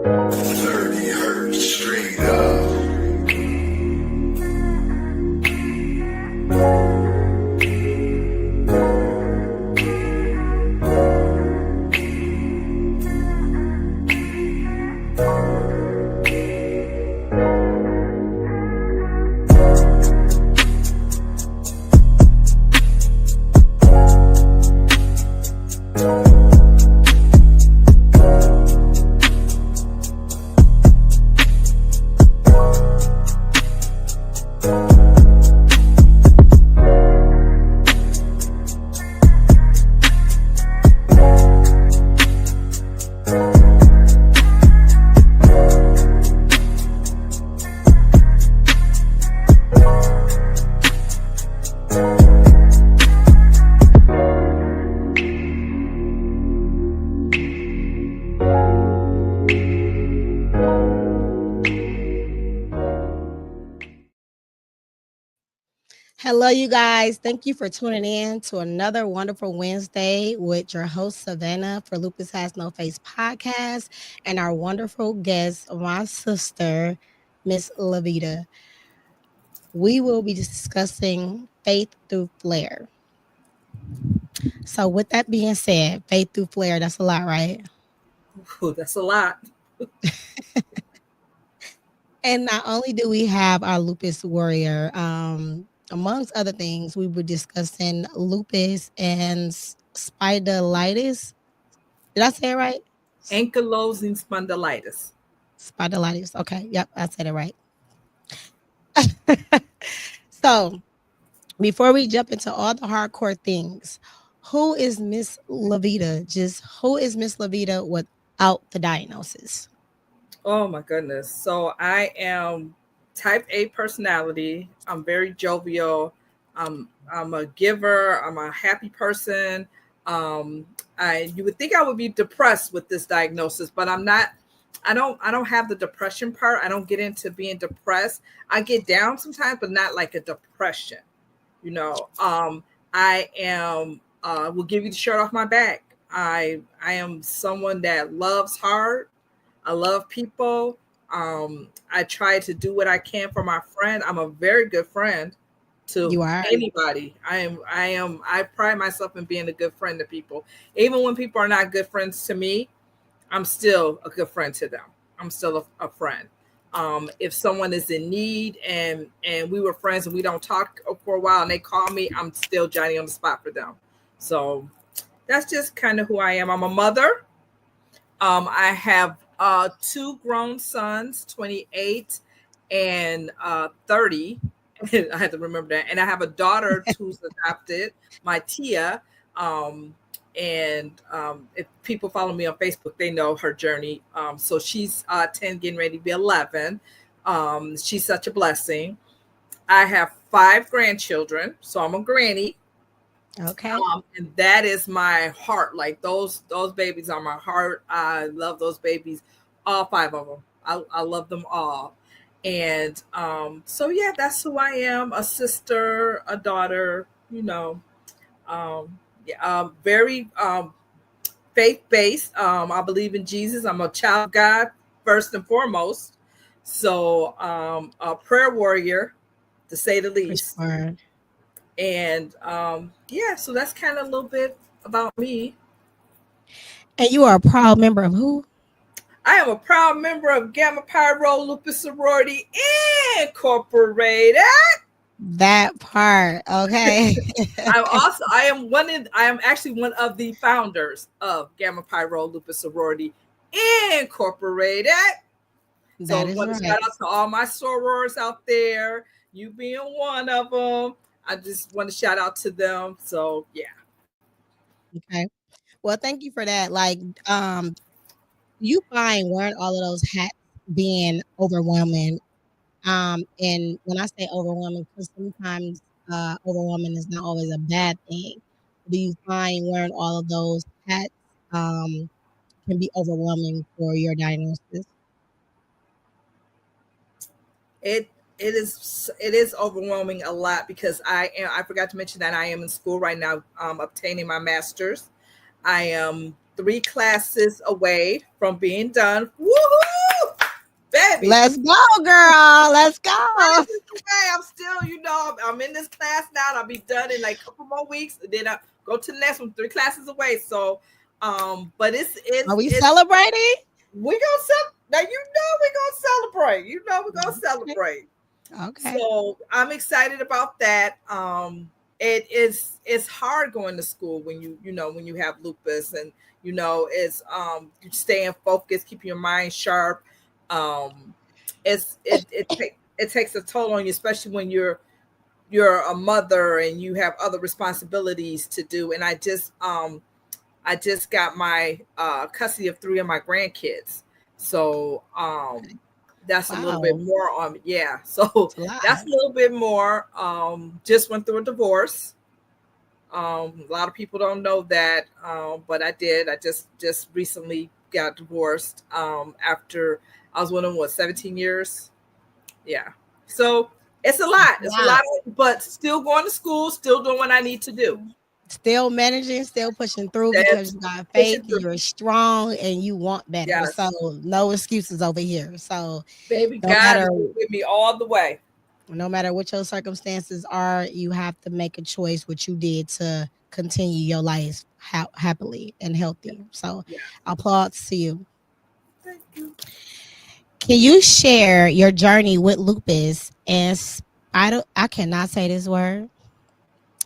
30 hertz straight up. Hello, you guys. Thank you for tuning in to another wonderful Wednesday with your host, Savannah, for Lupus Has No Face podcast, and our wonderful guest, my sister, Miss Lavita. We will be discussing faith through flair. So, with that being said, faith through flair, that's a lot, right? Ooh, that's a lot. And not only do we have our lupus warrior, amongst other things, we were discussing lupus and spidolitis. Did I say it right? Ankylosing spondylitis. Spidolitis. Okay. Yep. I said it right. So before we jump into all the hardcore things, who is Miss Lavita? Just who is Miss Lavita without the diagnosis? Oh my goodness. So I am type A personality. I'm very jovial. I'm a giver. I'm a happy person. You would think I would be depressed with this diagnosis, but I'm not. I don't have the depression part. I don't get into being depressed. I get down sometimes, but not like a depression. I am will give you the shirt off my back. I am someone that loves hard. I love people. I try to do what I can for my friend. I'm a very good friend to anybody. I pride myself in being a good friend to people. Even when people are not good friends to me, I'm still a good friend to them. I'm still a friend. If someone is in need and we were friends and we don't talk for a while and they call me, I'm still Johnny on the spot for them. So that's just kind of who I am. I'm a mother. I have two grown sons, 28 and 30. I had to remember that. And I have a daughter who's adopted, my Tia. If people follow me on Facebook, they know her journey. So she's 10, getting ready to be 11. She's such a blessing. I have 5 grandchildren, so I'm a granny. Okay. And that is my heart. Like those babies are my heart. I love those babies, all 5 of them. I love them all. And so yeah, that's who I am. A sister, a daughter, very faith-based. I believe in Jesus. I'm a child of God first and foremost. So a prayer warrior, to say the least. Sure. And so that's kind of a little bit about me. And you are a proud member of who? I am a proud member of Gamma Pi Rho Lupus Sorority Incorporated. That part, okay. I am actually one of the founders of Gamma Pi Rho Lupus Sorority Incorporated. So I want to shout out to all my sorors out there, you being one of them. I just want to shout out to them. So yeah. Okay. Well, thank you for that. Like, you find wearing all of those hats being overwhelming. And when I say overwhelming, because sometimes overwhelming is not always a bad thing. Do you find wearing all of those hats can be overwhelming for your diagnosis? It is overwhelming a lot because I forgot to mention that I am in school right now, obtaining my master's. I am 3 classes away from being done. Woohoo! baby. Let's go, girl. Let's go. I'm still, I'm in this class now. And I'll be done in like a couple more weeks. And then I go to the next one, 3 classes away. So, but Are we celebrating? We gonna celebrate. Now we're gonna celebrate. We're gonna celebrate. Okay. So I'm excited about that. It's hard going to school when when you have lupus, and it's you staying focused, keeping your mind sharp. It takes a toll on you, especially when you're a mother and you have other responsibilities to do. And I just got my custody of 3 of my grandkids, so that's a little bit more on so that's a little bit more. Just went through a divorce. A lot of people don't know that, but I did. I just recently got divorced after I was with him 17 years. So it's a lot. It's a lot, but still going to school, still doing what I need to do. Still managing, still pushing through because you got faith, you're strong, and you want better. Yes. So no excuses over here. So baby, God is with me all the way. No matter what your circumstances are, you have to make a choice, what you did to continue your life happily and healthy. So applause to you. Thank you. Can you share your journey with lupus and I cannot say this word.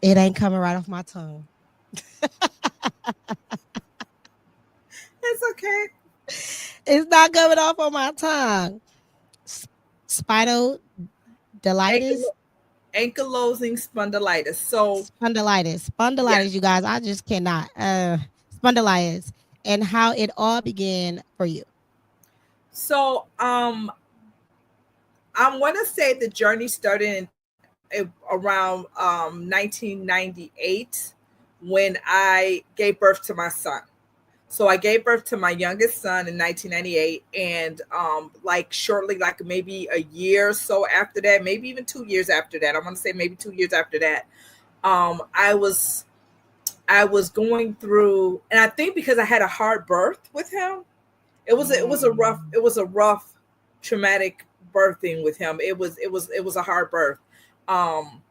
It ain't coming right off my tongue. It's okay. It's not coming off on my tongue. Spinodilitis? Ankylosing spondylitis. So spondylitis, you guys. I just cannot. Spondylitis, and how it all began for you. So I'm going to say the journey started around 1998 when I gave birth to my son. So I gave birth to my youngest son in 1998, and shortly, maybe a year or so after that, maybe even 2 years after that, I'm going to say maybe 2 years after that, I was going through, and I think because I had a hard birth with him, it was a rough traumatic birthing with him. It was a hard birth. And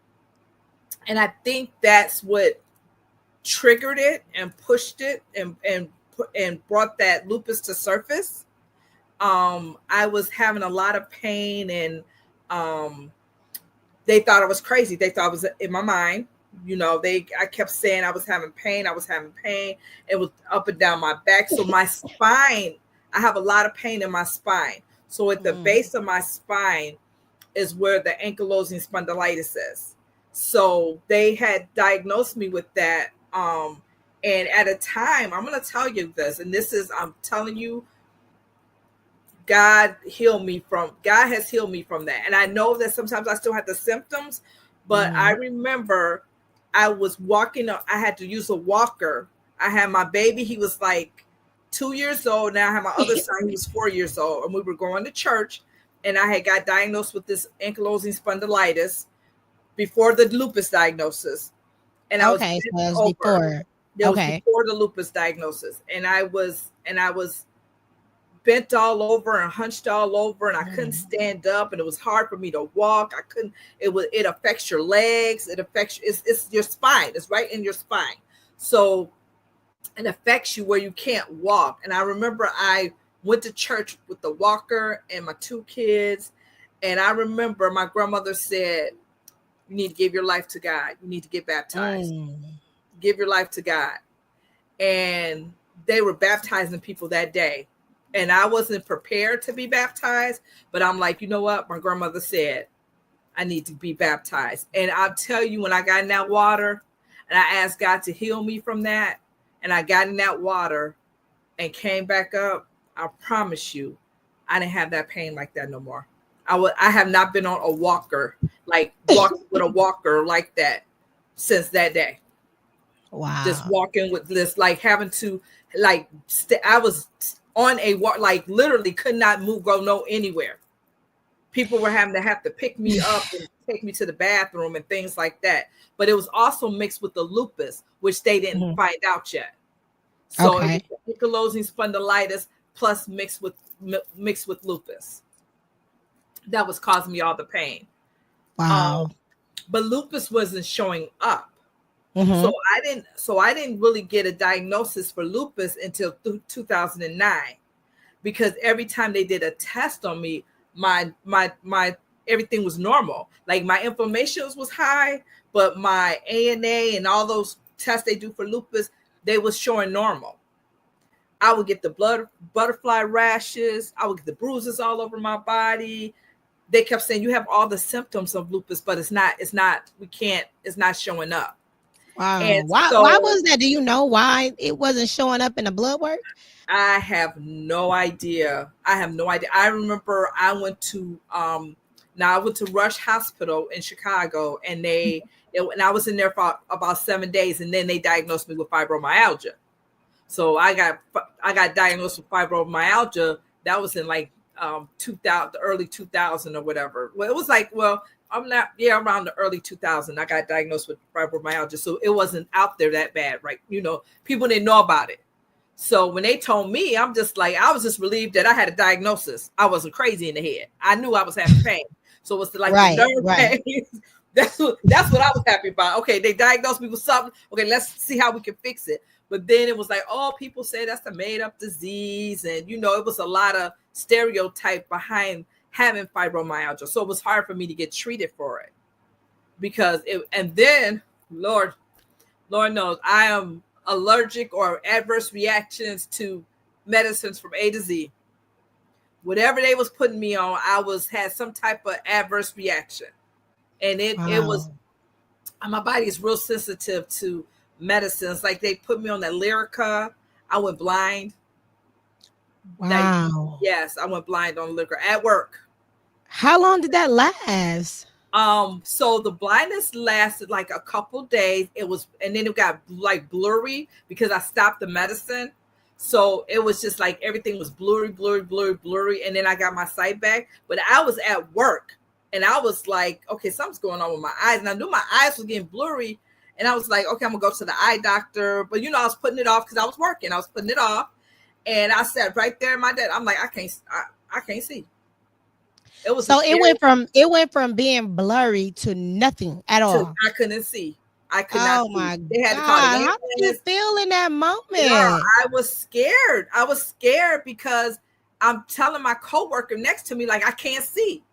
I think that's what triggered it and pushed it and brought that lupus to surface. I was having a lot of pain, and they thought I was crazy. They thought I was in my mind. I kept saying I was having pain. It was up and down my back. So my spine, I have a lot of pain in my spine. So at the base of my spine is where the ankylosing spondylitis is. So they had diagnosed me with that. And at a time, I'm going to tell you this, and I'm telling you, God has healed me from that. And I know that sometimes I still have the symptoms, but I remember I was walking up, I had to use a walker. I had my baby, he was like 2 years old. Now I have my other son, he was 4 years old, and we were going to church, and I had got diagnosed with this ankylosing spondylitis before the lupus diagnosis. And I was before. It was before the lupus diagnosis, and I was bent all over and hunched all over, and I couldn't stand up, and it was hard for me to walk. I couldn't. It affects your legs. It affects it's your spine. It's right in your spine, so it affects you where you can't walk. And I remember I went to church with the walker and my 2 kids, and I remember my grandmother said, "You need to give your life to God. You need to get baptized." Give your life to God. And they were baptizing people that day. And I wasn't prepared to be baptized, but I'm like, you know what? My grandmother said, I need to be baptized. And I'll tell you, when I got in that water and I asked God to heal me from that, and I got in that water and came back up, I promise you, I didn't have that pain like that no more. I have not been on a walker, like walking with a walker like that since that day. Wow. Just walking with this, like having to, I was on a walk, like literally could not move, go anywhere. People were having to pick me up and take me to the bathroom and things like that. But it was also mixed with the lupus, which they didn't find out yet. So it was ankylosing spondylitis plus mixed with lupus. that was causing me all the pain. Wow. But lupus wasn't showing up. Mm-hmm. So I didn't really get a diagnosis for lupus until 2009, because every time they did a test on me, my everything was normal. Like my inflammation was high, but my ANA and all those tests they do for lupus, they was showing normal. I would get the butterfly rashes. I would get the bruises all over my body. They kept saying you have all the symptoms of lupus, but it's not, it's not showing up. Wow. And Why so was that? Do you know why it wasn't showing up in the blood work? I have no idea. I remember I went to Rush Hospital in Chicago, and and I was in there for about 7 days, and then they diagnosed me with fibromyalgia. So I got diagnosed with fibromyalgia. That was in like 2000, the early 2000 or whatever. Well, it was like, around the early 2000, I got diagnosed with fibromyalgia. So it wasn't out there that bad, right? People didn't know about it. So when they told me, I was just relieved that I had a diagnosis. I wasn't crazy in the head. I knew I was having pain. So it's like the nerve pain. That's what I was happy about. Okay, they diagnosed me with something. Okay, let's see how we can fix it. But then it was like, oh, people say that's a made up disease. And, it was a lot of stereotype behind having fibromyalgia. So it was hard for me to get treated for it and then Lord knows I am allergic or adverse reactions to medicines from A to Z. Whatever they was putting me on, had some type of adverse reaction. And it was, my body is real sensitive to medicines. Like they put me on that Lyrica. I went blind. Wow. Yes, I went blind on Lyrica at work. How long did that last? So the blindness lasted like a couple days. And then it got like blurry because I stopped the medicine. So it was just like everything was blurry. And then I got my sight back. But I was at work and I was like, okay, something's going on with my eyes. And I knew my eyes was getting blurry. And I was like, okay, I'm gonna go to the eye doctor. But I was putting it off because I was working. I was putting it off. And I sat right there in my desk. I'm like, I can't see. It went from being blurry to nothing at all. I couldn't see. I could not see. My they had God. to call the How did you feel in that moment? Yeah, I was scared. I was scared because I'm telling my coworker next to me, like, I can't see.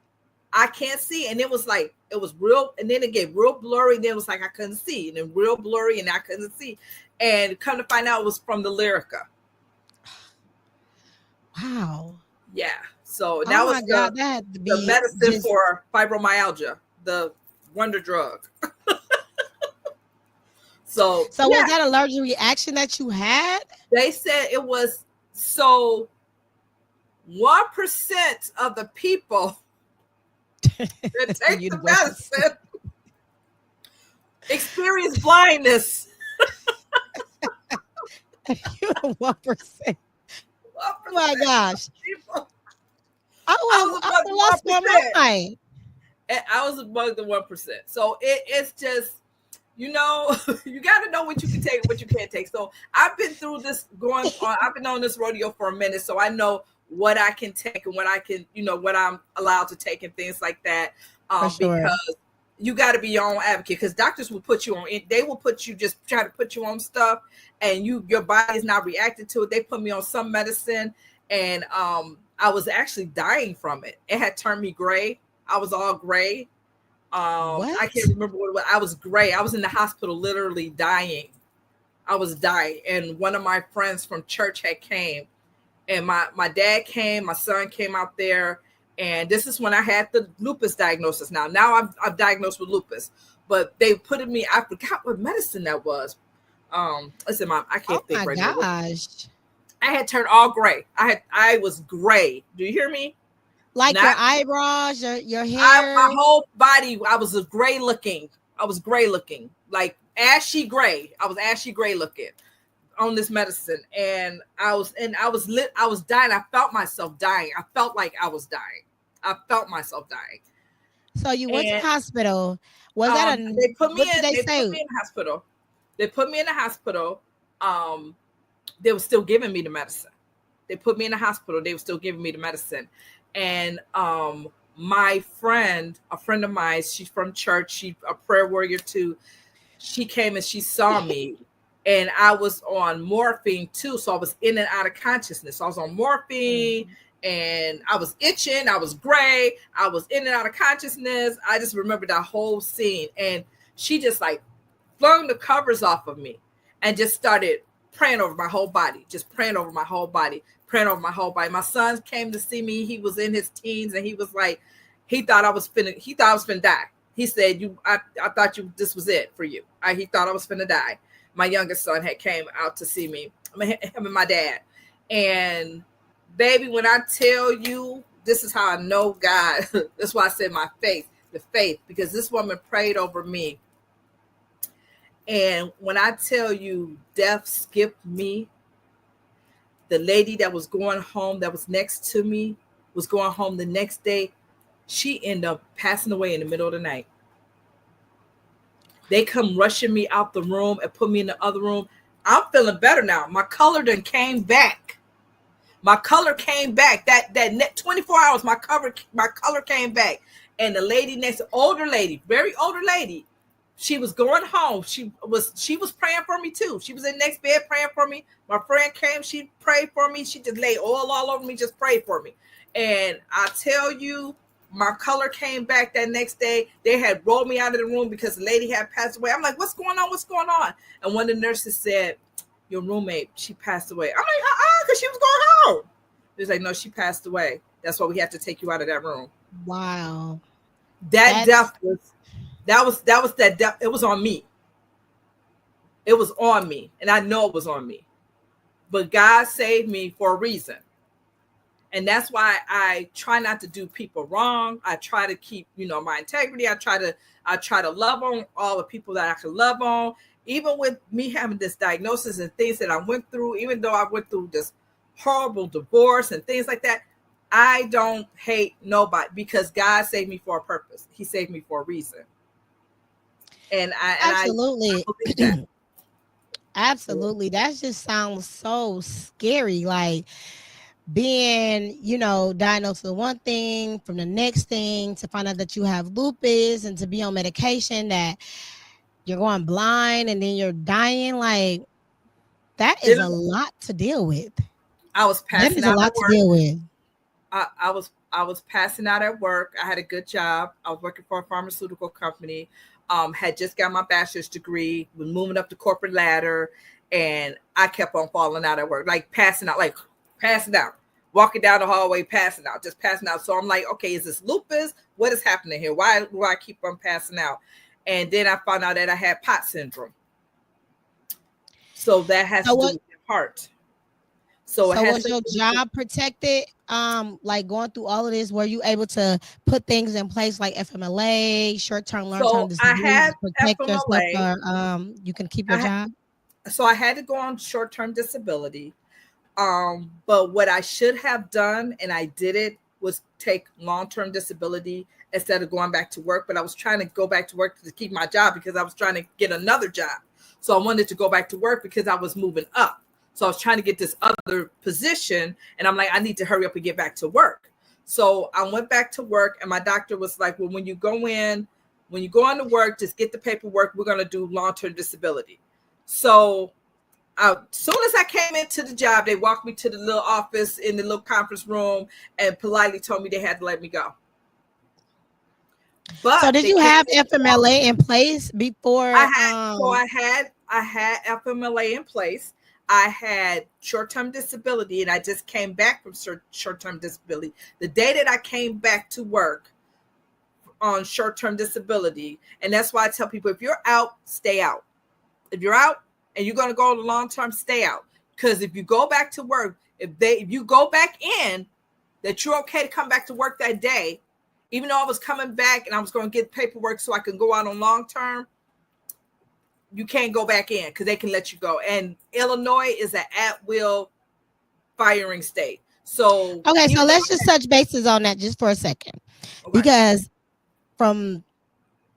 And it was like, it was real. And then it get real blurry. And then it was like, I couldn't see. And then real blurry and I couldn't see. And come to find out it was from the Lyrica. Wow. Yeah. So that was the medicine for fibromyalgia, the wonder drug. So was that allergic reaction that you had? They said it was 1% of the people that take the medicine experience blindness. 1%. Oh my gosh. People. I lost my mind. And I was among the 1%. So it's just, you got to know what you can take and what you can't take. So I've been through this I've been on this rodeo for a minute. So I know what I can take and what I can, what I'm allowed to take and things like that. Because you got to be your own advocate, because doctors will put you on, they will just try to put you on stuff and your body is not reacting to it. They put me on some medicine and I was actually dying from it. It had turned me gray. I was all gray. I can't remember what it was. I was gray. I was in the hospital literally dying. I was dying. And one of my friends from church had came, and my dad came, my son came out there. And this is when I had the lupus diagnosis. Now I'm diagnosed with lupus, but they put me, I forgot what medicine that was. Listen, Mom, I can't think right now. Oh my gosh. I had turned all gray. I was gray. Do you hear me? Like your eyebrows, your hair? My whole body, I was gray looking. Like ashy gray. I was ashy gray looking on this medicine. And I was dying. I felt myself dying. I felt like I was dying. I felt myself dying. So you went to the hospital. Was that they put me in the hospital. They put me in the hospital. They were still giving me the medicine. They put me in the hospital. They were still giving me the medicine. And my friend, a friend of mine, she's from church, she a prayer warrior too. She came and she saw me, and I was on morphine too. So I was in and out of consciousness. So I was on morphine and I was itching, I was gray, I was in and out of consciousness. I just remember that whole scene. And she just like flung the covers off of me and just started praying over my whole body, just praying over my whole body, praying over my whole body. My son came to see me. He was in his teens and he was like, he thought I was finna die. He said, I thought this was it for you. He thought I was finna die. My youngest son had came out to see me, him and my dad. And baby, when I tell you, this is how I know God. That's why I said the faith, because this woman prayed over me. And when I tell you death skipped me, the lady that was going home, that was next to me, was going home the next day. She ended up passing away in the middle of the night. They come rushing me out the room and put me in the other room. I'm feeling better now. My color then came back. My color came back. That 24 hours, my color came back. And the lady next, older lady, very older lady, she was going home. She was praying for me too. She was in the next bed praying for me. My friend came, she prayed for me. She just laid oil all over me, just prayed for me. And I tell you, my color came back that next day. They had rolled me out of the room because the lady had passed away. I'm like, what's going on? What's going on? And one of the nurses said, your roommate, she passed away. I'm like, because she was going home. It was like, no, she passed away. That's why we had to take you out of that room. Wow. That death was that death. It was on me. It was on me. And I know it was on me. But God saved me for a reason. And that's why I try not to do people wrong. I try to keep, my integrity. I try to love on all the people that I can love on. Even with me having this diagnosis and things that I went through, even though I went through this horrible divorce and things like that, I don't hate nobody because God saved me for a purpose. He saved me for a reason. And absolutely. I believe that. Absolutely. That just sounds so scary. Like being, diagnosed with one thing from the next thing to find out that you have lupus and to be on medication that you're going blind and then you're dying. Like that is a lot to deal with. I was passing that is a lot to deal with. I was passing out at work. I had a good job. I was working for a pharmaceutical company. Had just got my bachelor's degree, was moving up the corporate ladder, and I kept on falling out at work, passing out, walking down the hallway, passing out, just passing out. So I'm like, okay, is this lupus? What is happening here? Why do I keep on passing out? And then I found out that I had POTS syndrome. So that has to do with your heart. So was your job protected? Like going through all of this, were you able to put things in place like FMLA, short-term, long-term disability to protect yourself, or you can keep your job? So I had to go on short-term disability. But what I should have done, and I did it, was take long-term disability instead of going back to work. But I was trying to go back to work to keep my job because I was trying to get another job. So I wanted to go back to work because I was moving up. So I was trying to get this other position, and I'm like, I need to hurry up and get back to work. So I went back to work, and my doctor was like, well, when you go on to work, just get the paperwork. We're going to do long-term disability. So as soon as I came into the job, they walked me to the little office in the little conference room and politely told me they had to let me go. But so did you have FMLA in place before? I had FMLA in place. I had short-term disability, and I just came back from short-term disability. The day that I came back to work on short-term disability, and that's why I tell people, if you're out, stay out. If you're out and you're going to go to long-term, stay out. Because if you go back to work, if you go back in, that you're okay to come back to work that day, even though I was coming back and I was going to get paperwork so I can go out on long-term, you can't go back in because they can let you go. And Illinois is an at-will firing state. So okay, so let's just touch bases on that just for a second. Okay. Because from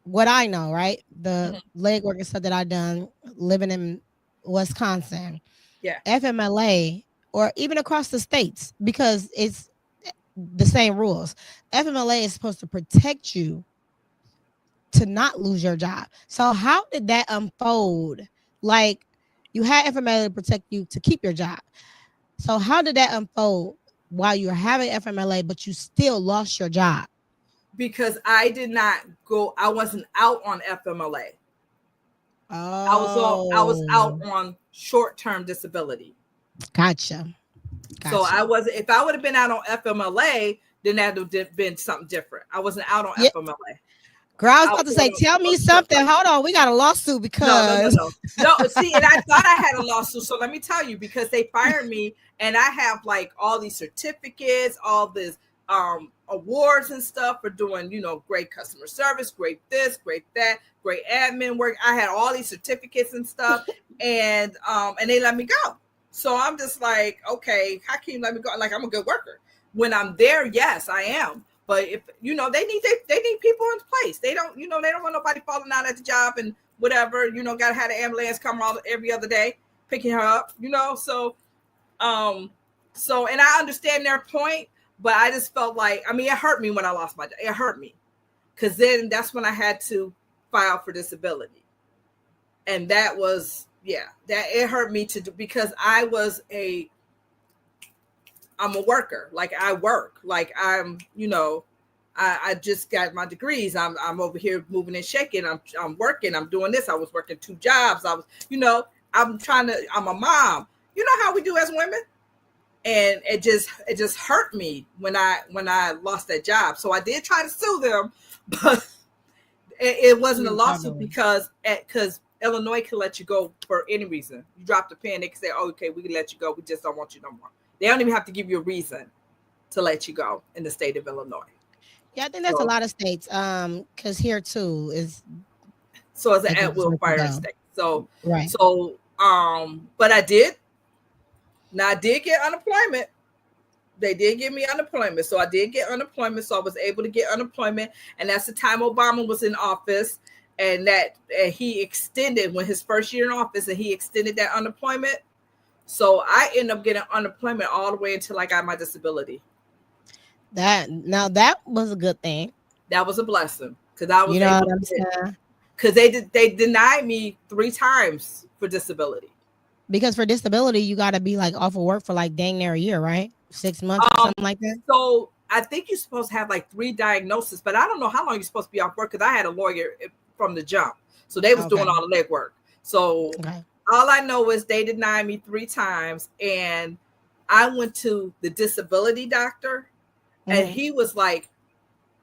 what I know, right, the legwork and stuff that I've done living in Wisconsin, FMLA, or even across the states, because it's the same rules. FMLA is supposed to protect you to not lose your job. So how did that unfold? Like, you had FMLA to protect you to keep your job. So how did that unfold while you were having FMLA, but you still lost your job? Because I did not go. I wasn't out on FMLA. I was out Oh, on short-term disability. gotcha. So I Gotcha. wasn't. If I would have been out on FMLA, then that would have been something different. I wasn't out on Yeah. FMLA. Girl, I was I about to was say, tell me something. Hold on. We got a lawsuit no, no, no, because no, no. See, and I thought I had a lawsuit. So let me tell you, because they fired me, and I have like all these certificates, all this awards and stuff for doing, great customer service, great this, great that, great admin work. I had all these certificates and stuff, and they let me go. So I'm just like, okay, how can you let me go? Like, I'm a good worker. When I'm there, yes, I am. But if they need people in place. They don't want nobody falling out at the job and whatever. Got to have the ambulance come every other day picking her up. And I understand their point, but I just felt like, I mean, it hurt me when I lost my job. It hurt me because then that's when I had to file for disability, and that was that it hurt me to do because I'm a worker. Like, I work. Like, I just got my degrees. I'm over here moving and shaking. I'm working. I'm doing this. I was working 2 jobs. I'm a mom. You know how we do as women? And it just hurt me when I lost that job. So I did try to sue them, but it wasn't a lawsuit because Illinois can let you go for any reason. You dropped a pen, they can say, oh, okay, we can let you go. We just don't want you no more. They don't even have to give you a reason to let you go in the state of Illinois. yeah, I think that's a lot of states. Because here too is so it's an at-will fire state. So right. But I did get unemployment. They did give me unemployment. So I did get unemployment. So I was able to get unemployment. And that's the time Obama was in office. And he extended when his first year in office, and he extended that unemployment. So I ended up getting unemployment all the way until I got my disability. That was a good thing. That was a blessing because I was able to, because they denied me 3 times for disability. Because for disability, you got to be like off of work for like dang near a year, right? 6 months or something like that. So I think you're supposed to have like 3 diagnoses, but I don't know how long you're supposed to be off work because I had a lawyer from the jump. So they was doing all the legwork. So all I know is they denied me 3 times, and I went to the disability doctor, and he was like,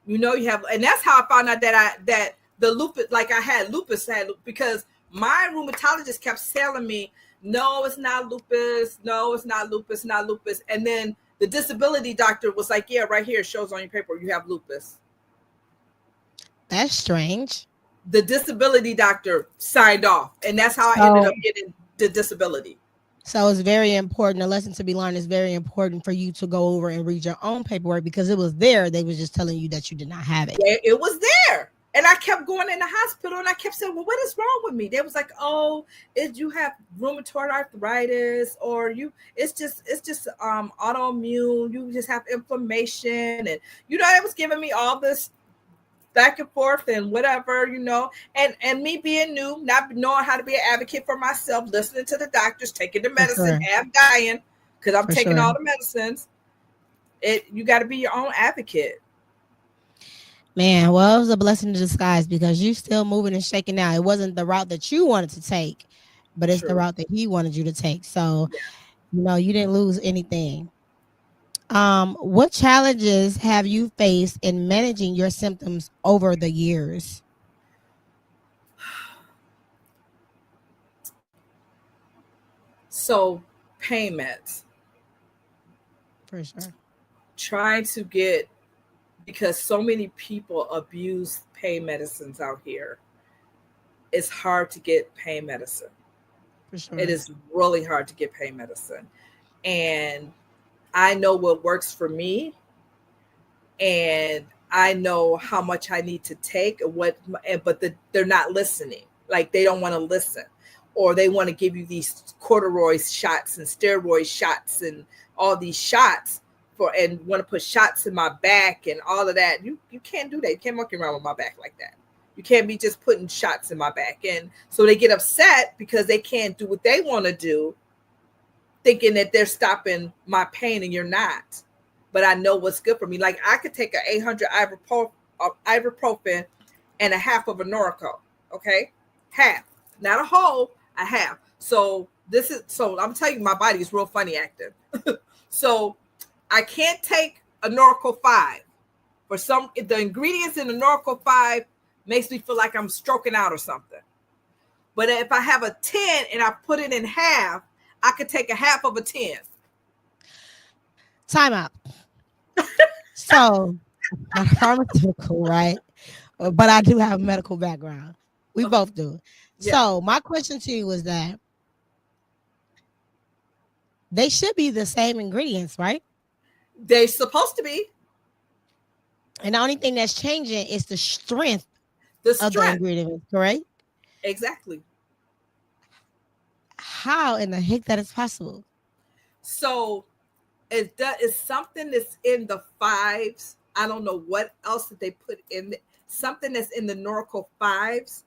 you have, and that's how I found out that the lupus, like I had lupus, because my rheumatologist kept telling me, no, it's not lupus. No, it's not lupus, not lupus. And then the disability doctor was like, yeah, right here, it shows on your paper, you have lupus. That's strange. The disability doctor signed off, and that's how I ended up getting the disability. So it's very important. A lesson to be learned is very important for you to go over and read your own paperwork, because it was there. They was just telling you that you did not have it. It was there. And I kept going in the hospital, and I kept saying, well, what is wrong with me? They was like, oh, you have rheumatoid arthritis, or it's just autoimmune. You just have inflammation. And, they was giving me all this back and forth and whatever, and me being new, not knowing how to be an advocate for myself, listening to the doctors, taking the medicine, half dying because I'm taking all the medicines. You got to be your own advocate. Man, well, it was a blessing in disguise because you still moving and shaking now. It wasn't the route that you wanted to take, but it's the route that he wanted you to take. So, you didn't lose anything. What challenges have you faced in managing your symptoms over the years? So, payments. For sure. Trying to get, because so many people abuse pain medicines out here, it's hard to get pain medicine. For sure. It is really hard to get pain medicine. And I know what works for me, and I know how much I need to take, but they're not listening. Like, they don't want to listen, or they want to give you these corticosteroid shots and steroid shots and all these shots and want to put shots in my back and all of that. You can't do that. You can't monkey around with my back like that. You can't be just putting shots in my back. And so they get upset because they can't do what they want to do, thinking that they're stopping my pain, and you're not. But I know what's good for me. Like I could take an 800 ibuprofen and a half of a Norco. Okay, half, not a whole, a half. So I'm telling you, my body is real funny acting. So I can't take a Norco 5. For the ingredients in the Norco 5 makes me feel like I'm stroking out or something. But if I have a 10 and I put it in half, I could take a half of a 10. Time out. So, I'm pharmaceutical, right? But I do have a medical background. We both do. Yeah. So, my question to you is that they should be the same ingredients, right? They're supposed to be. And the only thing that's changing is the strength of the ingredients, correct? Exactly. How in the heck that is possible? So it's something that's in the 5s. I don't know what else that they put in. Something that's in the Norco 5s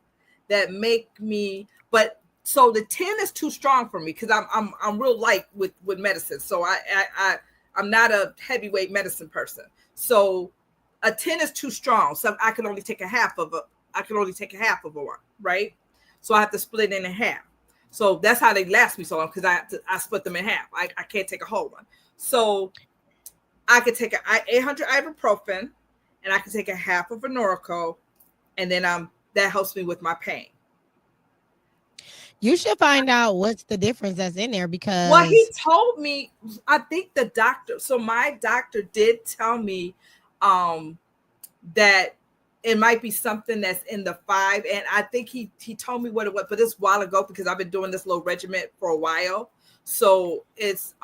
that make me. But so the 10 is too strong for me because I'm real light with medicine. So I'm not a heavyweight medicine person. So a 10 is too strong. So I can only take a half of one, right? So I have to split it in half. So that's how they last me so long, because I split them in half. I can't take a whole one. So I could take an 800 ibuprofen, and I can take a half of a Norco, and then that helps me with my pain. You should find out what's the difference that's in there, because well, he told me, I think the doctor. So my doctor did tell me that it might be something that's in the 5, and I think he told me what it was, but it's a while ago because I've been doing this little regimen for a while. So it's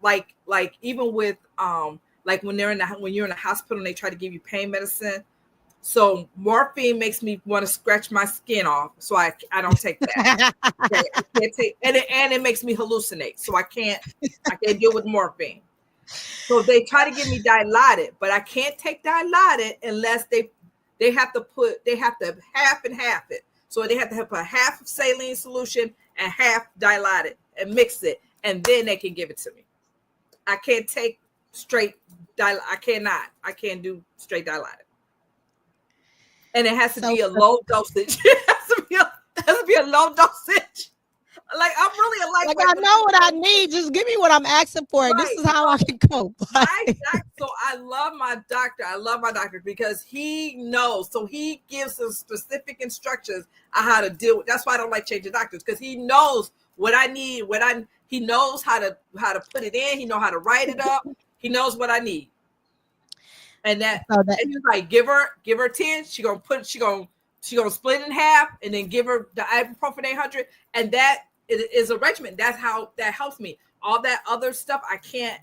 like even with like when you're in the hospital and they try to give you pain medicine. So morphine makes me want to scratch my skin off, so I don't take that. Okay, I can't take, and it makes me hallucinate, so I can't deal with morphine. So they try to give me Dilaudid, but I can't take Dilaudid unless they have to half and half it. So they have to have a half of saline solution and half Dilaudid and mix it, and then they can give it to me. I can't take straight Dilaudid. I can't do straight Dilaudid. And it has to be a low dosage. It has to be a low dosage. Like I'm really a lightweight. Like I know what I need. Just give me what I'm asking for. Right. This is how I can cope. So I love my doctor. I love my doctor because he knows. So he gives us specific instructions on how to deal with. That's why I don't like changing doctors, because he knows what I need. He knows how to put it in. He knows how to write it up. He knows what I need. And and he's like, give her 10. She gonna split it in half, and then give her the ibuprofen 800, and that is a regimen. That's how that helps me. All that other stuff, I can't.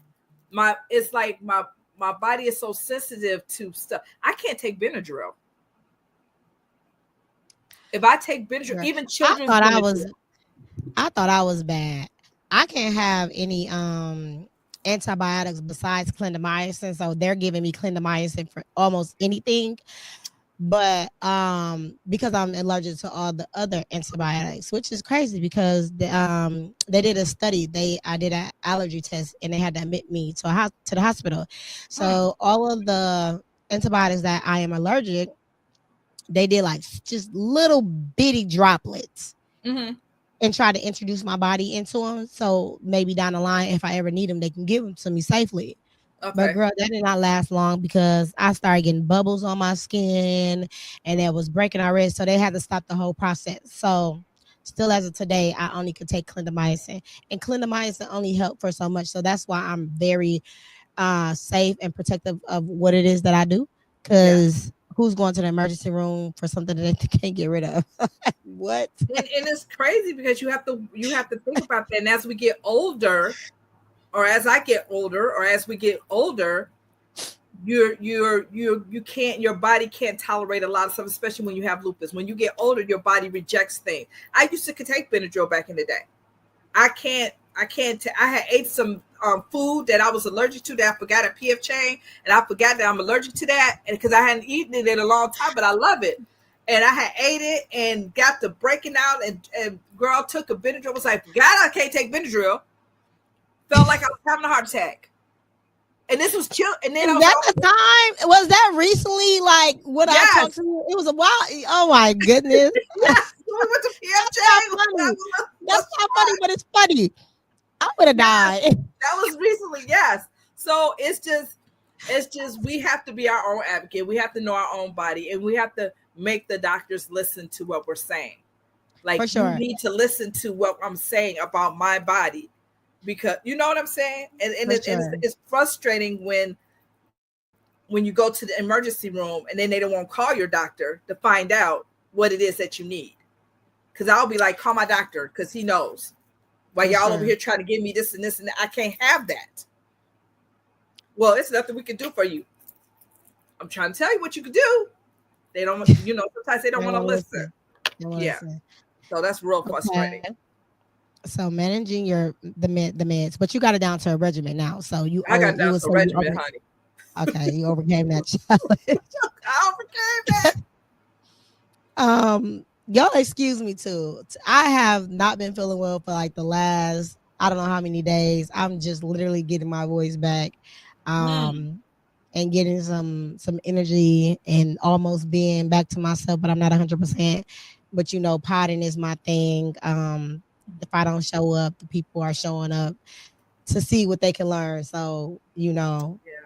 It's like my body is so sensitive to stuff. I can't take Benadryl. If I take Benadryl, even children. I thought I was bad. I can't have any antibiotics besides clindamycin, so they're giving me clindamycin for almost anything. But because I'm allergic to all the other antibiotics, which is crazy because they did a study. I did an allergy test, and they had to admit me to the hospital. So all of the antibiotics that I am allergic, they did like just little bitty droplets. Mm-hmm. And try to introduce my body into them. So maybe down the line, if I ever need them, they can give them to me safely. Okay. But girl, that did not last long because I started getting bubbles on my skin and it was breaking already. So they had to stop the whole process. So still as of today, I only could take clindamycin. And clindamycin only helped for so much. So that's why I'm very safe and protective of what it is that I do. Because who's going to the emergency room for something that they can't get rid of? What? And it's crazy because you have to think about that. And as we get older, or as I get older, or as we get older, your body can't tolerate a lot of stuff, especially when you have lupus. When you get older, your body rejects things. I used to take Benadryl back in the day. I had ate some food that I was allergic to that I forgot a PF chain, and I forgot that I'm allergic to that, and because I hadn't eaten it in a long time, but I love it. And I had ate it and got the breaking out, and girl took a Benadryl. Was like, God, I can't take Benadryl. Felt like I was having a heart attack. And this was chill. And then Is that the time? Was that recently? Like when I talked to you, it was a while. Oh my goodness! Yes, we went to PFJ. That's not funny, but it's funny. I would have died. That was recently, yes. So it's just we have to be our own advocate. We have to know our own body, and we have to make the doctors listen to what we're saying. Like, for sure, you need to listen to what I'm saying about my body, because you know what I'm saying. And it's frustrating when you go to the emergency room and then they don't want to call your doctor to find out what it is that you need. Because I'll be like, call my doctor because he knows. While y'all over here trying to give me this and this and that, I can't have that. Well, it's nothing we can do for you. I'm trying to tell you what you can do. They don't, sometimes they don't want to listen. Yeah. So that's real frustrating. So managing the meds, but you got it down to a regimen now. So I got it down to a regimen, honey. Okay, you overcame that challenge. I overcame that. Y'all excuse me too. I have not been feeling well for like the last, I don't know how many days. I'm just literally getting my voice back. And getting some energy and almost being back to myself, but I'm not 100%. But potting is my thing. If I don't show up, the people are showing up to see what they can learn. So,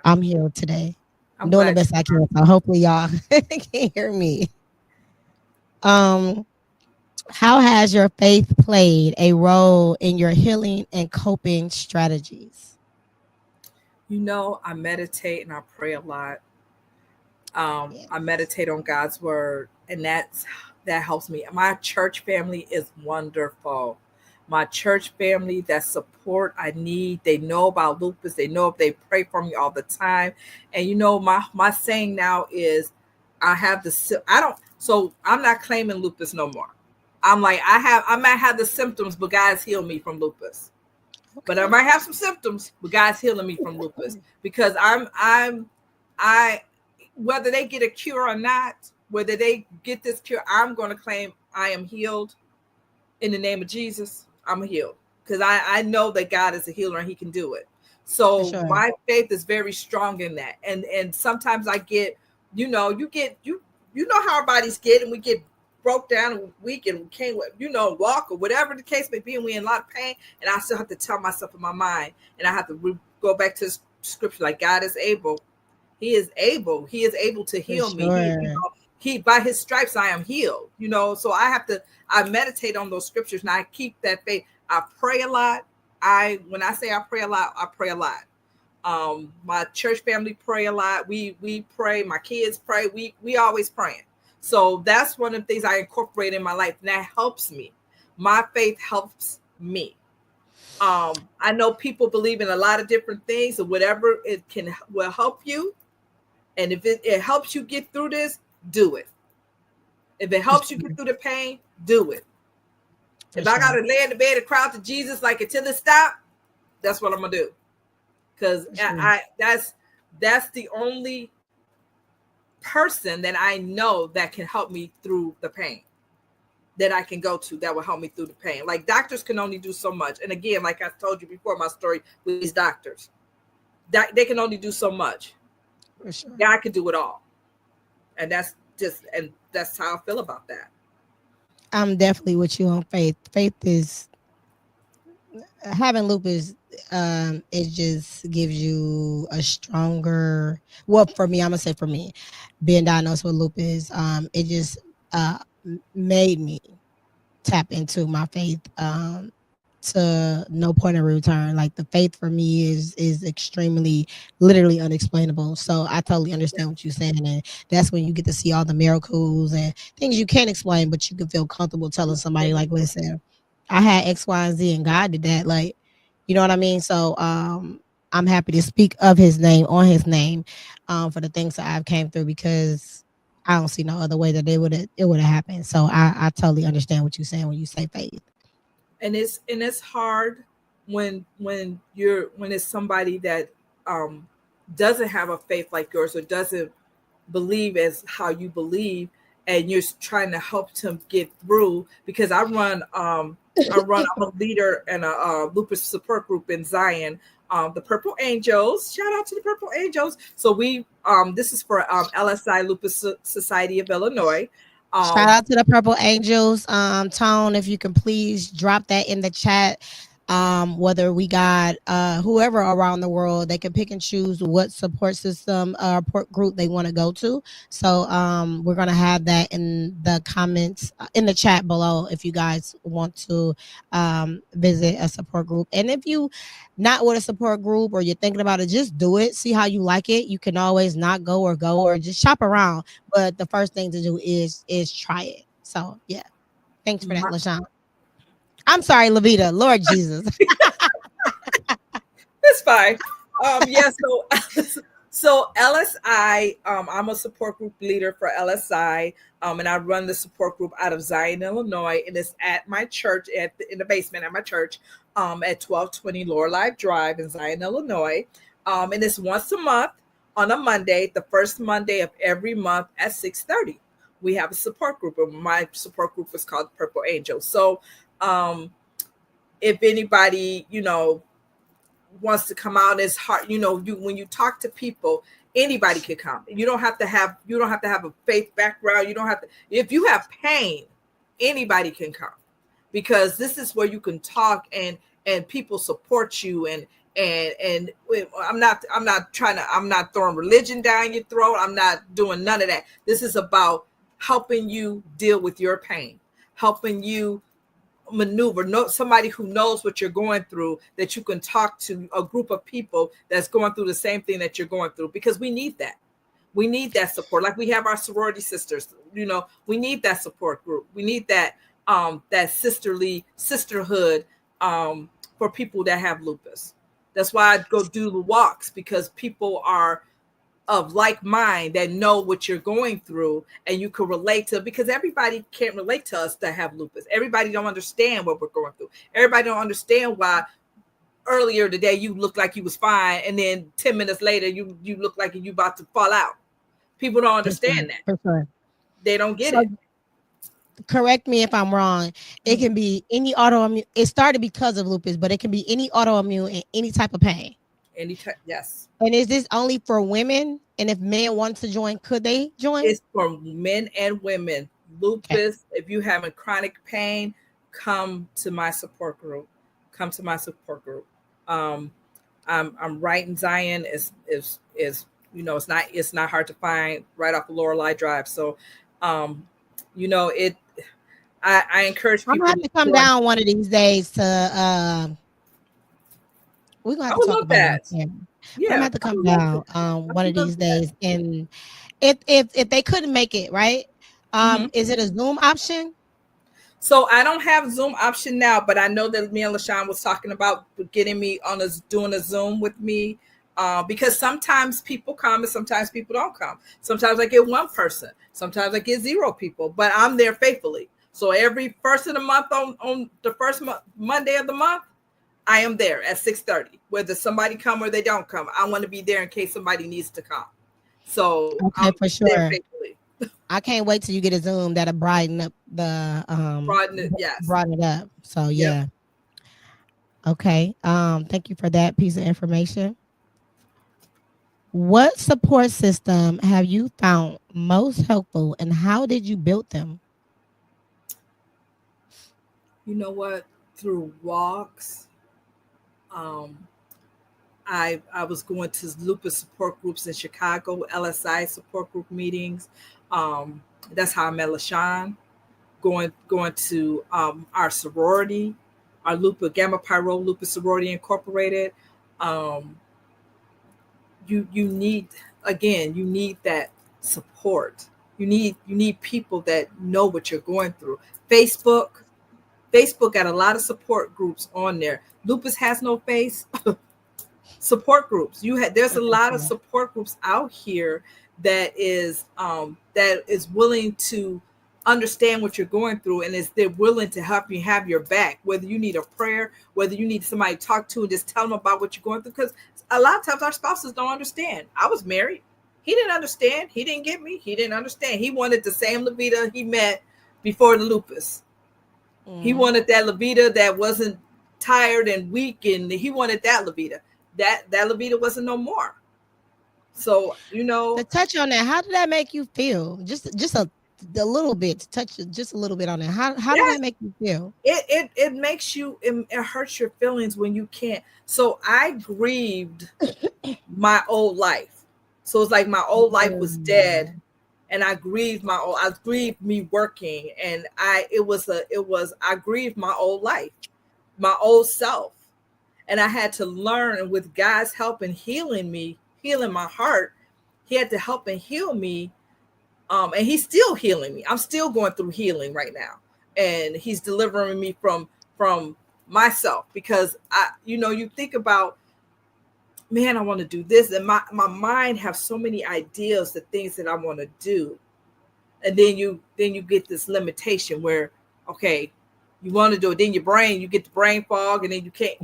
I'm here today. I'm doing the best I can. So hopefully y'all can hear me. How has your faith played a role in your healing and coping strategies? I meditate and I pray a lot. I meditate on God's word, and that helps me. My church family is wonderful. My church family, that support I need. They know about lupus. They know if they pray for me all the time. And my saying now is, so I'm not claiming lupus no more. I'm like, I might have the symptoms, but God's healed me from lupus. But I might have some symptoms, but God's healing me from lupus, because I whether they get a cure or not, whether they get this cure, I'm going to claim I am healed in the name of Jesus. I'm healed because I know that God is a healer and he can do it. So my faith is very strong in that. And sometimes I get, you know how our bodies get, and we get broke down and weak and we can't, walk or whatever the case may be, and we're in a lot of pain. And I still have to tell myself in my mind, and I have to go back to the scripture, like God is able. He is able. He is able to heal me. He by his stripes I am healed. So I meditate on those scriptures, and I keep that faith. I pray a lot. When I say I pray a lot, I pray a lot. My church family pray a lot. We pray. My kids pray. We always praying. So that's one of the things I incorporate in my life, and that helps me. My faith helps me. I know people believe in a lot of different things, and whatever will help you. And if it helps you get through this, do it. If it helps you get through the pain, do it. If I gotta lay in the bed and cry out to Jesus like until it stop, that's what I'm gonna do. Because that's the only person that I know that can help me through the pain, that I can go to that will help me through the pain. Like, doctors can only do so much. And again, like I told you before, my story with these doctors, they can only do so much. For sure. God can do it all. And that's how I feel about that. I'm definitely with you on faith. Faith is having lupus. It just gives you a stronger. Well, for me, I'm gonna say for me, being diagnosed with lupus, it just made me tap into my faith to no point of return. Like, the faith for me is extremely, literally unexplainable. So I totally understand what you're saying, and that's when you get to see all the miracles and things you can't explain, but you can feel comfortable telling somebody, like, listen, I had X, Y, and Z, and God did that. Like, you know what I mean? So I'm happy to speak of his name, on his name, for the things that I've came through, because I don't see no other way that it would have happened. So I totally understand what you're saying when you say faith. And it's hard when it's somebody that doesn't have a faith like yours or doesn't believe as how you believe, and you're trying to help them get through. Because I'm a leader in a lupus support group in Zion, the Purple Angels. Shout out to the Purple Angels. So we this is for LSI Lupus Society of Illinois. Shout out to the Purple Angels. Tone, if you can please drop that in the chat. Whether we got whoever around the world, they can pick and choose what support system support group they want to go to. So we're gonna have that in the comments in the chat below if you guys want to visit a support group. And if you not with a support group or you're thinking about it, just do it. See how you like it. You can always not go or just shop around. But the first thing to do is try it. So yeah. Thanks for that, LaShawn. I'm sorry, Lavita. Lord Jesus. It's fine. Yeah, so LSI, I'm a support group leader for LSI, and I run the support group out of Zion, Illinois, and it's at my church in the basement at my church, at 1220 Lorelei Drive in Zion, Illinois. And it's once a month on a Monday, the first Monday of every month at 6:30. We have a support group, and my support group is called Purple Angels. So if anybody, wants to come out, as hard, when you talk to people, anybody can come. You don't have to have a faith background. You don't have to. If you have pain, anybody can come, because this is where you can talk and people support you. And I'm not throwing religion down your throat. I'm not doing none of that. This is about helping you deal with your pain, helping you maneuver, somebody who knows what you're going through, that you can talk to, a group of people that's going through the same thing that you're going through, because we need that support. Like we have our sorority sisters, we need that support group. We need that that sisterhood for people that have lupus. That's why I go do the walks, because people are of like mind that know what you're going through, and you can relate to, because everybody can't relate to us that have lupus. Everybody don't understand what we're going through. Everybody don't understand why earlier today you looked like you was fine, and then 10 minutes later you look like you about to fall out. People don't understand that. For sure. They don't get it. Correct me if I'm wrong. It can be any autoimmune. It started because of lupus, but it can be any autoimmune and any type of pain. Anytime, yes. And is this only for women? And if men want to join, could they join? It's for men and women. Lupus, okay. If you having chronic pain, come to my support group. I'm right in Zion. Is it's not hard to find, right off the Lorelei Drive. So I encourage people. I'm gonna have to come down one of these days to we're gonna have to talk about that. Yeah, I'm gonna have to come down one of these days. And if they couldn't make it, right? Is it a Zoom option? So I don't have Zoom option now, but I know that me and LaShawn was talking about getting me doing a Zoom with me, because sometimes people come and sometimes people don't come. Sometimes I get one person, sometimes I get 0 people, but I'm there faithfully. So every first of the month on the first Monday of the month, I am there at 6:30. Whether somebody come or they don't come, I want to be there in case somebody needs to come. So okay, for sure. I can't wait till you get a Zoom that'll brighten up the broaden it up. So yeah. Yep. Okay. Thank you for that piece of information. What support system have you found most helpful, and how did you build them? You know what? Through walks. I was going to lupus support groups in Chicago, LSI support group meetings. That's how I met LaShawn. Going to our sorority, our Lupus Gamma Pi Rho Lupus Sorority Incorporated. You need that support. You need people that know what you're going through. Facebook got a lot of support groups on there. Lupus Has No Face. Support groups. There's a lot of support groups out here that is willing to understand what you're going through, and is they're willing to help you, have your back, whether you need a prayer, whether you need somebody to talk to and just tell them about what you're going through. Because a lot of times our spouses don't understand. I was married. He didn't understand. He didn't get me. He didn't understand. He wanted the same Lavita he met before the lupus. He wanted that Lavita that wasn't tired and weak, and he wanted that Lavita. That Lavita wasn't no more. So, To touch on that, how did that make you feel? Just a little bit, to touch just a little bit on that. How did yes, that make you feel? it makes you, it hurts your feelings when you can't. So I grieved my old life. So it's like my old life was dead, Mm. and I grieved I grieved me working, and I grieved my old life, my old self. And I had to learn, and with God's help and healing me, healing my heart, he had to help and heal me. And he's still healing me. I'm still going through healing right now, and he's delivering me from myself, because you think about, man, I want to do this, and my mind have so many ideas, the things that I want to do, and then you get this limitation where, okay, you want to do it, then you get the brain fog, and then you can't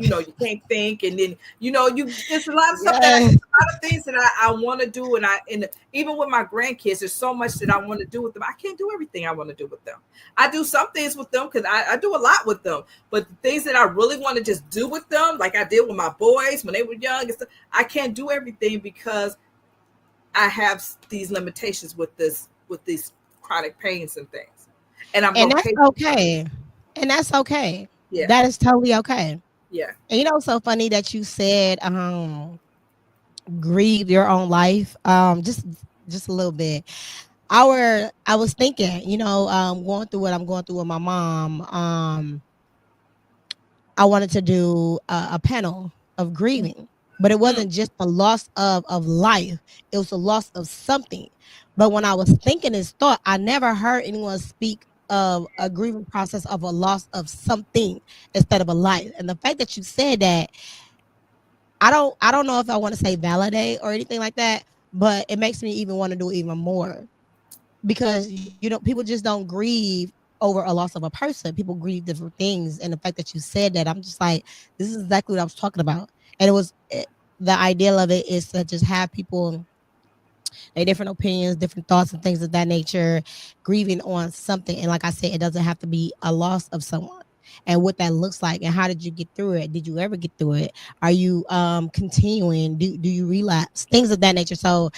think, and then you there's a lot of stuff that Yes. a lot of things that I want to do, and even with my grandkids, there's so much that I want to do with them. I can't do everything I want to do with them. I do some things with them because I do a lot with them, but the things that I really want to just do with them, like I did with my boys when they were young and stuff, I can't do everything because I have these limitations with these chronic pains and things. And I'm And that's okay. okay. And that's okay. Yeah. That is totally okay. Yeah. And it's so funny that you said grieve your own life. Just a little bit. I was thinking, going through what I'm going through with my mom. I wanted to do a panel of grieving, but it Mm, wasn't just the loss of life; it was the loss of something. But when I was thinking this thought, I never heard anyone speak of a grieving process of a loss of something instead of a life. And the fact that you said that, I don't know if I want to say validate or anything like that, but it makes me even want to do even more, because people just don't grieve over a loss of a person. People grieve different things, and the fact that you said that, I'm just like, this is exactly what I was talking about. And the ideal of it is to just have people, their different opinions, different thoughts, and things of that nature, grieving on something. And like I said, it doesn't have to be a loss of someone. And what that looks like, and how did you get through it? Did you ever get through it? Are you continuing? Do you relapse? Things of that nature. So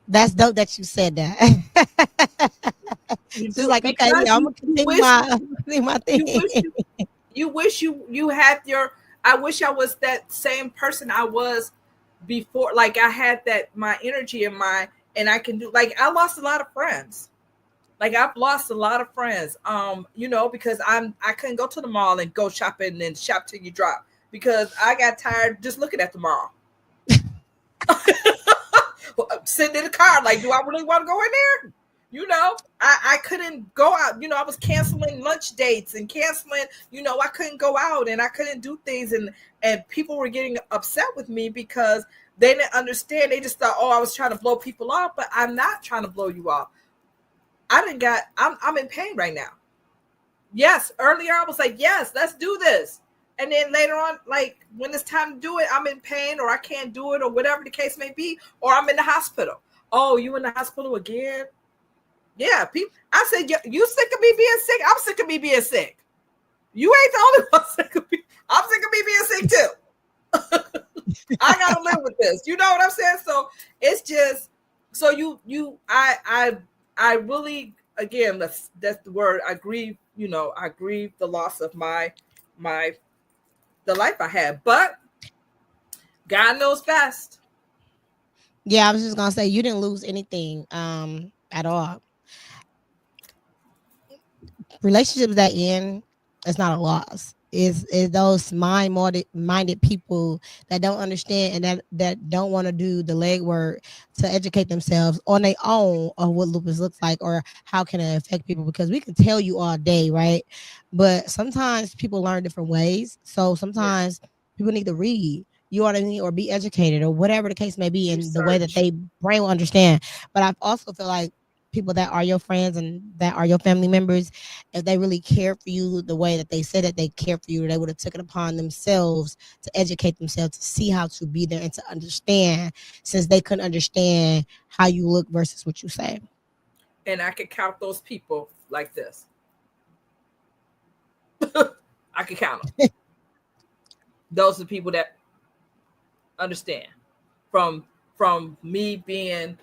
that's dope that you said that. you She's do, like, okay, because yeah, I'm gonna you continue wish my you thing. wish you wish you had your. I wish I was that same person I was before. Like I had that my energy and and I can do, like, I lost a lot of friends. Like I've lost a lot of friends. Because I couldn't go to the mall and go shopping and shop till you drop, because I got tired just looking at the mall. Sitting in the car, like, do I really want to go in there? I couldn't go out. I was canceling lunch dates and canceling, I couldn't go out and I couldn't do things. And people were getting upset with me because they didn't understand. They just thought, oh, I was trying to blow people off, but I'm not trying to blow you off. I'm in pain right now. Yes, earlier I was like, yes, let's do this. And then later on, like when it's time to do it, I'm in pain, or I can't do it, or whatever the case may be, or I'm in the hospital. Oh, you in the hospital again? Yeah, people. I said, you sick of me being sick? I'm sick of me being sick. You ain't the only one sick of me. I'm sick of me being sick too. I gotta live with this. You know what I'm saying? So it's just, so I really, again, that's the word. I grieve. I grieve the loss of my the life I had, but God knows best. Yeah, I was just gonna say you didn't lose anything at all. Relationships that end, it's not a loss. Is those minded people that don't understand, and that don't want to do the legwork to educate themselves on their own of what lupus looks like, or how can it affect people, because we can tell you all day, right? But sometimes people learn different ways. So Yeah, sometimes people need to read, you know what I mean, or be educated, or whatever the case may be, in the way that research. they brain will understand. But I also feel like people that are your friends and that are your family members, if they really care for you the way that they said that they care for you, they would have taken upon themselves to educate themselves to see how to be there and to understand, since they couldn't understand how you look versus what you say. And I could count those people like this. I could count them. Those are the people that understand. From me being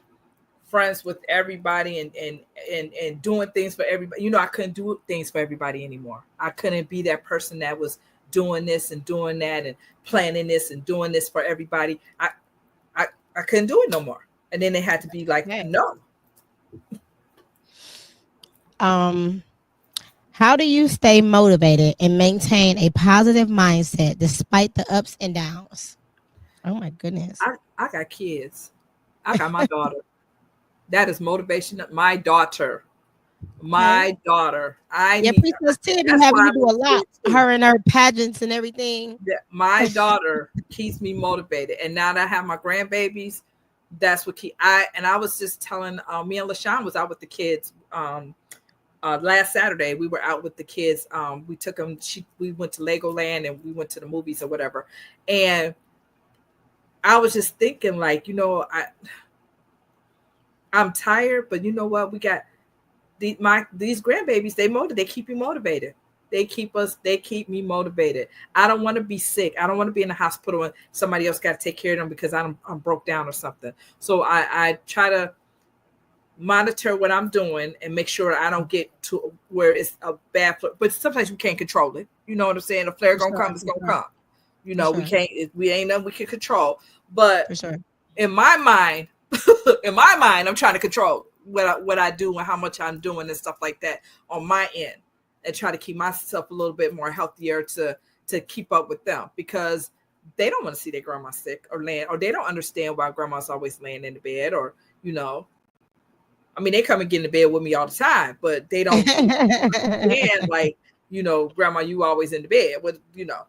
friends with everybody and doing things for everybody. You know, I couldn't do things for everybody anymore. I couldn't be that person that was doing this and doing that and planning this and doing this for everybody. I couldn't do it no more. And then they had to be like, no. How do you stay motivated and maintain a positive mindset despite the ups and downs? Oh my goodness. I got kids. I got my daughter. That is motivation. My daughter. Princess Tiffany having you do a lot. Her and her pageants and everything. My daughter keeps me motivated. And now that I have my grandbabies, that's what I was just telling me and LaShawn was out with the kids last Saturday. We were out with the kids. We took them. We went to Legoland and we went to the movies or whatever. And I was just thinking, like, you know, I'm tired, but you know what? We got these grandbabies. They keep me motivated. They keep me motivated. I don't want to be sick. I don't want to be in the hospital and somebody else got to take care of them because I'm broke down or something. So I try to monitor what I'm doing and make sure I don't get to where it's a bad flare. But sometimes we can't control it. You know what I'm saying? The flare gonna come, it's gonna come. You know, we can't. We ain't nothing we can control. But in my mind, I'm trying to control what I do and how much I'm doing and stuff like that on my end, and try to keep myself a little bit more healthier to keep up with them, because they don't want to see their grandma sick or they don't understand why grandma's always laying in the bed, or, you know, I mean, they come and get in the bed with me all the time, but they don't understand, like, you know, grandma, you always in the bed with, you know.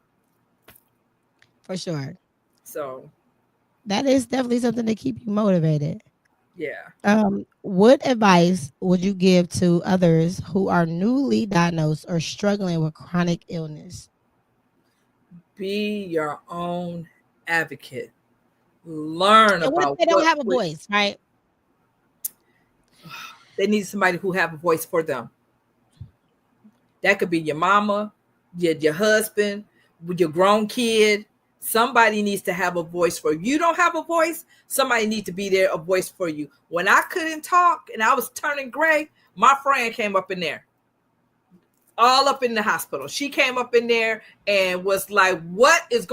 For sure. So that is definitely something to keep you motivated. Yeah. What advice would you give to others who are newly diagnosed or struggling with chronic illness? Be your own advocate. Learn and about what if they don't have a voice, right? They need somebody who have a voice for them. That could be your mama, your husband, with your grown kid. Somebody needs to have a voice for you. You don't have a voice, somebody needs to be there, a voice for you. When I couldn't talk and I was turning gray, my friend came up in there, all up in the hospital. She came up in there and was like, why is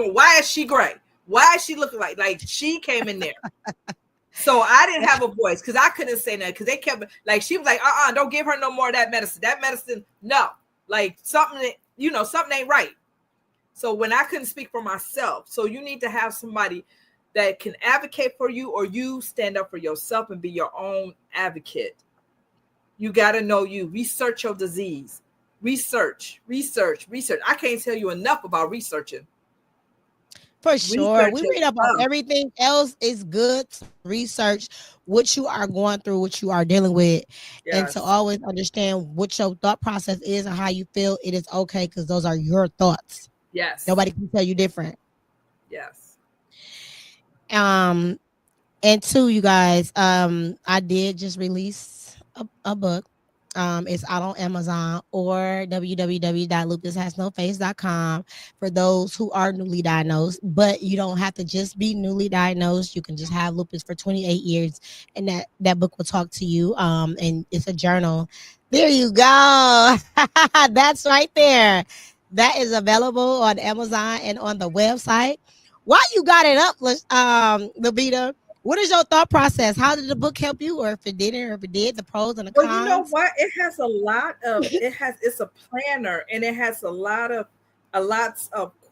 she gray? Why is she looking like she came in there? So I didn't have a voice because I couldn't say that, because they kept, like, she was like, don't give her no more of that medicine. That medicine, no. Like, something ain't right. So when I couldn't speak for myself, so you need to have somebody that can advocate for you, or you stand up for yourself and be your own advocate. You got to know you. Research your disease. Research. I can't tell you enough about researching. For sure. We read about everything else. Is good to research what you are going through, what you are dealing with, and to always understand what your thought process is and how you feel. It is okay, because those are your thoughts. Yes. Nobody can tell you different. Yes. And two, you guys, I did just release a book. It's out on Amazon or www.lupushasnoface.com for those who are newly diagnosed. But you don't have to just be newly diagnosed. You can just have lupus for 28 years, and that book will talk to you. And it's a journal. There you go. That's right there. That is available on Amazon and on the website. While you got it up, Lavita, what is your thought process? How did the book help you, or if it didn't, or if it did, the pros and the cons? Well, you know what? It has a lot of, it's a planner, and it has a lot of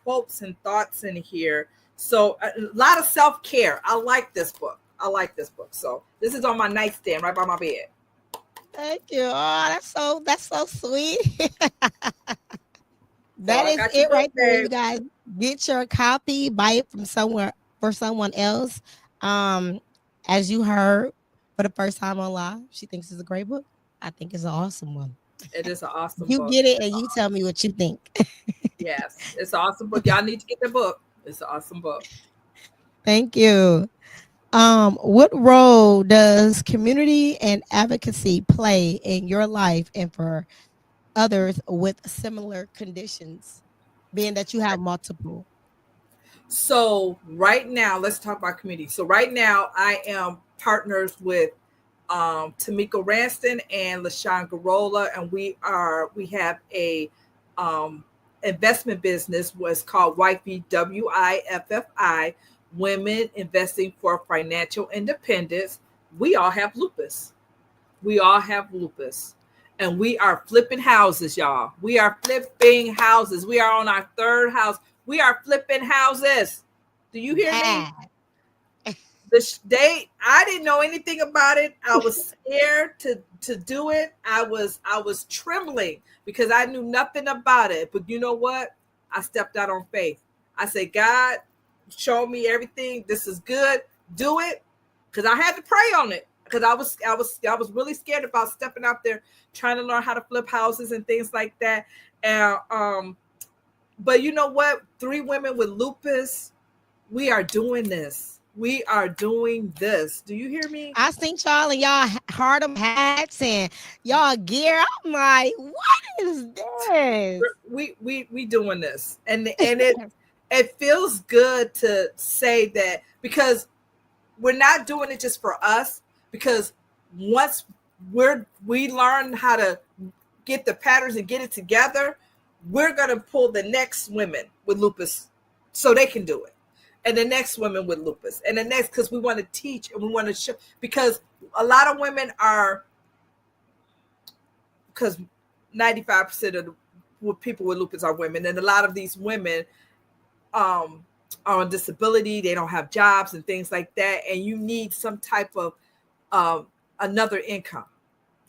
quotes and thoughts in here. So a lot of self-care. I like this book. So this is on my nightstand right by my bed. Thank you. Oh, that's so sweet. That is it right there, you guys. Get your copy, buy it from somewhere for someone else. As you heard, for the first time on live. She thinks it's a great book. I think it's an awesome one. It is an awesome You book. get it and you tell me what you think. Yes, it's an awesome book. Y'all need to get the book. It's an awesome book. Thank you. What role does community and advocacy play in your life and for others with similar conditions, being that you have multiple? So right now, let's talk about community. So right now, I am partners with Tameka Ranston and LaShawn Garola, and we have a investment business was called Wifey WIFFI, Women Investing for Financial Independence. We all have lupus. We all have lupus. And we are flipping houses, y'all. We are flipping houses. We are on our third house. We are flipping houses. Do you hear me? I didn't know anything about it. I was scared to do it. I was trembling because I knew nothing about it. But you know what? I stepped out on faith. I said, God, show me everything. This is good. Do it. Because I had to pray on it. Because I was really scared about stepping out there, trying to learn how to flip houses and things like that. And but you know what? 3 women with lupus, we are doing this. We are doing this. Do you hear me? I seen y'all and y'all Harlem hats and y'all gear. I'm like, what is this? We doing this, and it feels good to say that, because we're not doing it just for us. Because once we learn how to get the patterns and get it together, we're gonna pull the next women with lupus so they can do it. And the next women with lupus, and the next, because we want to teach and we want to show, because a lot of women are, because 95% of the people with lupus are women, and a lot of these women are on disability, they don't have jobs and things like that, and you need some type of another income.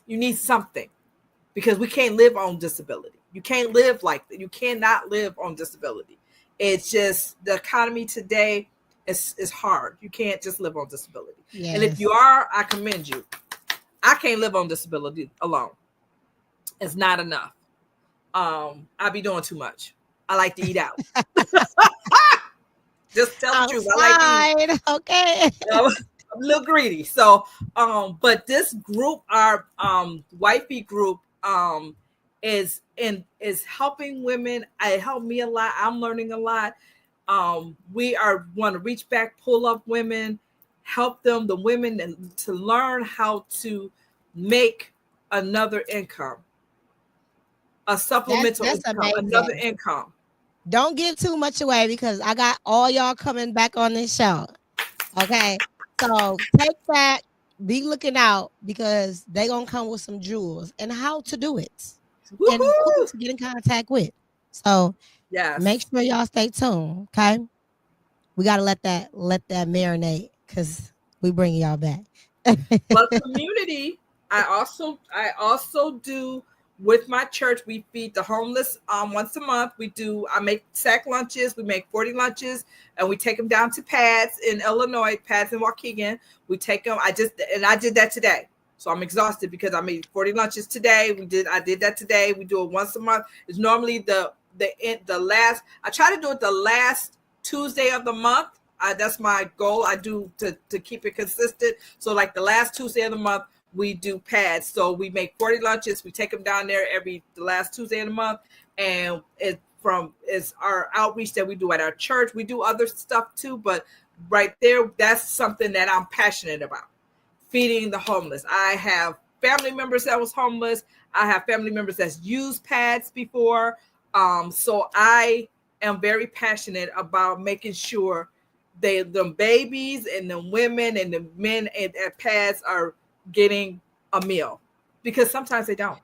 You need something, because we can't live on disability. You can't live like that. You cannot live on disability. It's just the economy today is hard. You can't just live on disability. Yes. And if you are, I commend you. I can't live on disability alone. It's not enough. I be doing too much. I like to eat out. Just tell the truth. I like to eat. Okay. I'm a little greedy. So, but this group, our wifey group, is helping women. It helped me a lot. I'm learning a lot. We want to reach back, pull up women, help them, the women, to learn how to make another income, a supplemental income, amazing. Another income. Don't give too much away, because I got all y'all coming back on this show. Okay, so take that. Be looking out, because they gonna come with some jewels and how to do it. Woo-hoo! And who to get in contact with. So yes, make sure y'all stay tuned. Okay, we gotta let that marinate, because we bring y'all back. But community, I also do with my church. We feed the homeless once a month. I make sack lunches. We make 40 lunches, and we take them down to Pads in Illinois, Pads in Waukegan. We take them. I did that today. So I'm exhausted because I made 40 lunches today. I did that today. We do it once a month. It's normally the last. I try to do it the last Tuesday of the month. That's my goal. I do to keep it consistent. So like the last Tuesday of the month, we do Pads. So we make 40 lunches. We take them down there the last Tuesday of the month, and it's our outreach that we do at our church. We do other stuff too, but right there, that's something that I'm passionate about. Feeding the homeless. I have family members that was homeless. I have family members that's used Pads before. So I am very passionate about making sure the babies and the women and the men at Pads are getting a meal, because sometimes they don't.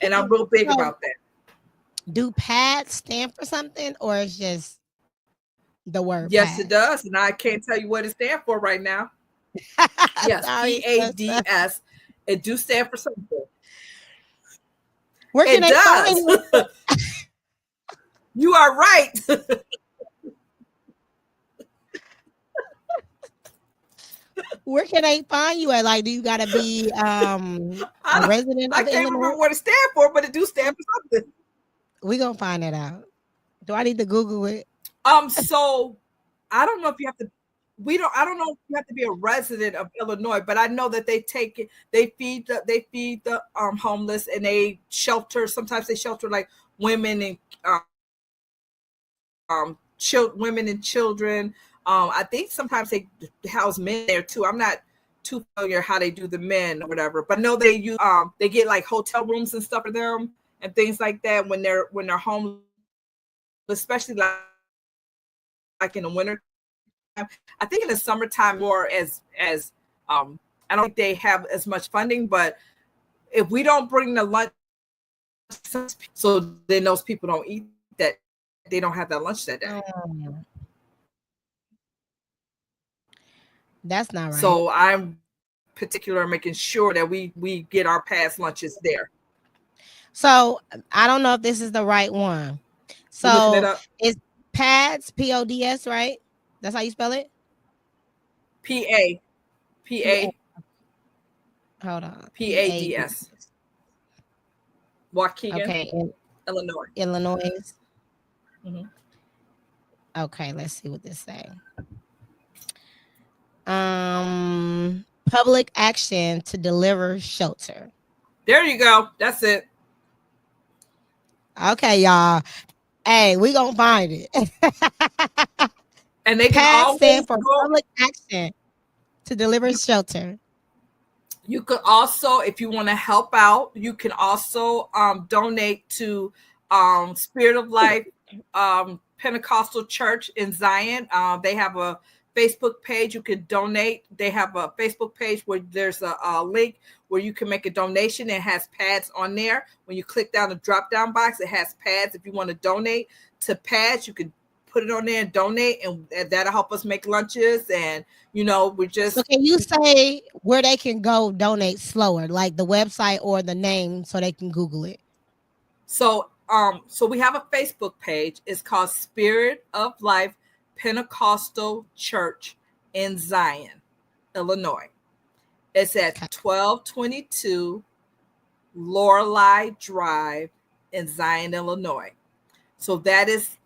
And I'm real big about that. Do Pads stand for something, or it's just the word? Yes, Pads? It does. And I can't tell you what it stands for right now. Yes, PADS. It do stand for something. Where can it does. You are right. Where can they find you at? Like, do you gotta be a resident I of can't Illinois? remember what it stands for, but it do stand for something. We gonna find that out. Do I need to Google it? So I don't know if you have to. I don't know if you have to be a resident of Illinois, but I know that they take it. They feed the homeless, and they shelter. Sometimes they shelter like women and women and children. I think sometimes they house men there too. I'm not too familiar how they do the men or whatever, but I know they get like hotel rooms and stuff for them and things like that when they're homeless, especially like in the winter. I think in the summertime more as I don't think they have as much funding, but if we don't bring the lunch, so then those people don't eat that, they don't have that lunch that day. Mm, that's not right. So I'm particular making sure that we get our past lunches there. So I don't know if this is the right one. You looking it So up? it's PADS, PODS, right? That's how you spell it? PA, PA. PA, Hold on. PADS. Waukegan, Okay, in Illinois. Illinois. Mhm. Okay, let's see what this say. Public action to deliver shelter. There you go. That's it. Okay, y'all. Hey, we gonna find it. And they can PAD always stand for go. public action to deliver shelter. You could also, if you want to help out, you can also donate to Spirit of Life Pentecostal Church in Zion. They have a Facebook page. You can donate. They have a Facebook page where there's a link where you can make a donation. It has pads on there. When you click down the drop down box, it has pads. If you want to donate to pads, you can put it on there and donate, and that'll help us make lunches. And we're just. So can you say where they can go donate slower, like the website or the name, so they can Google it? So we have a Facebook page. It's called Spirit of Life Pentecostal Church in Zion, Illinois. It's at 1222 Lorelei Drive in Zion, Illinois. So that is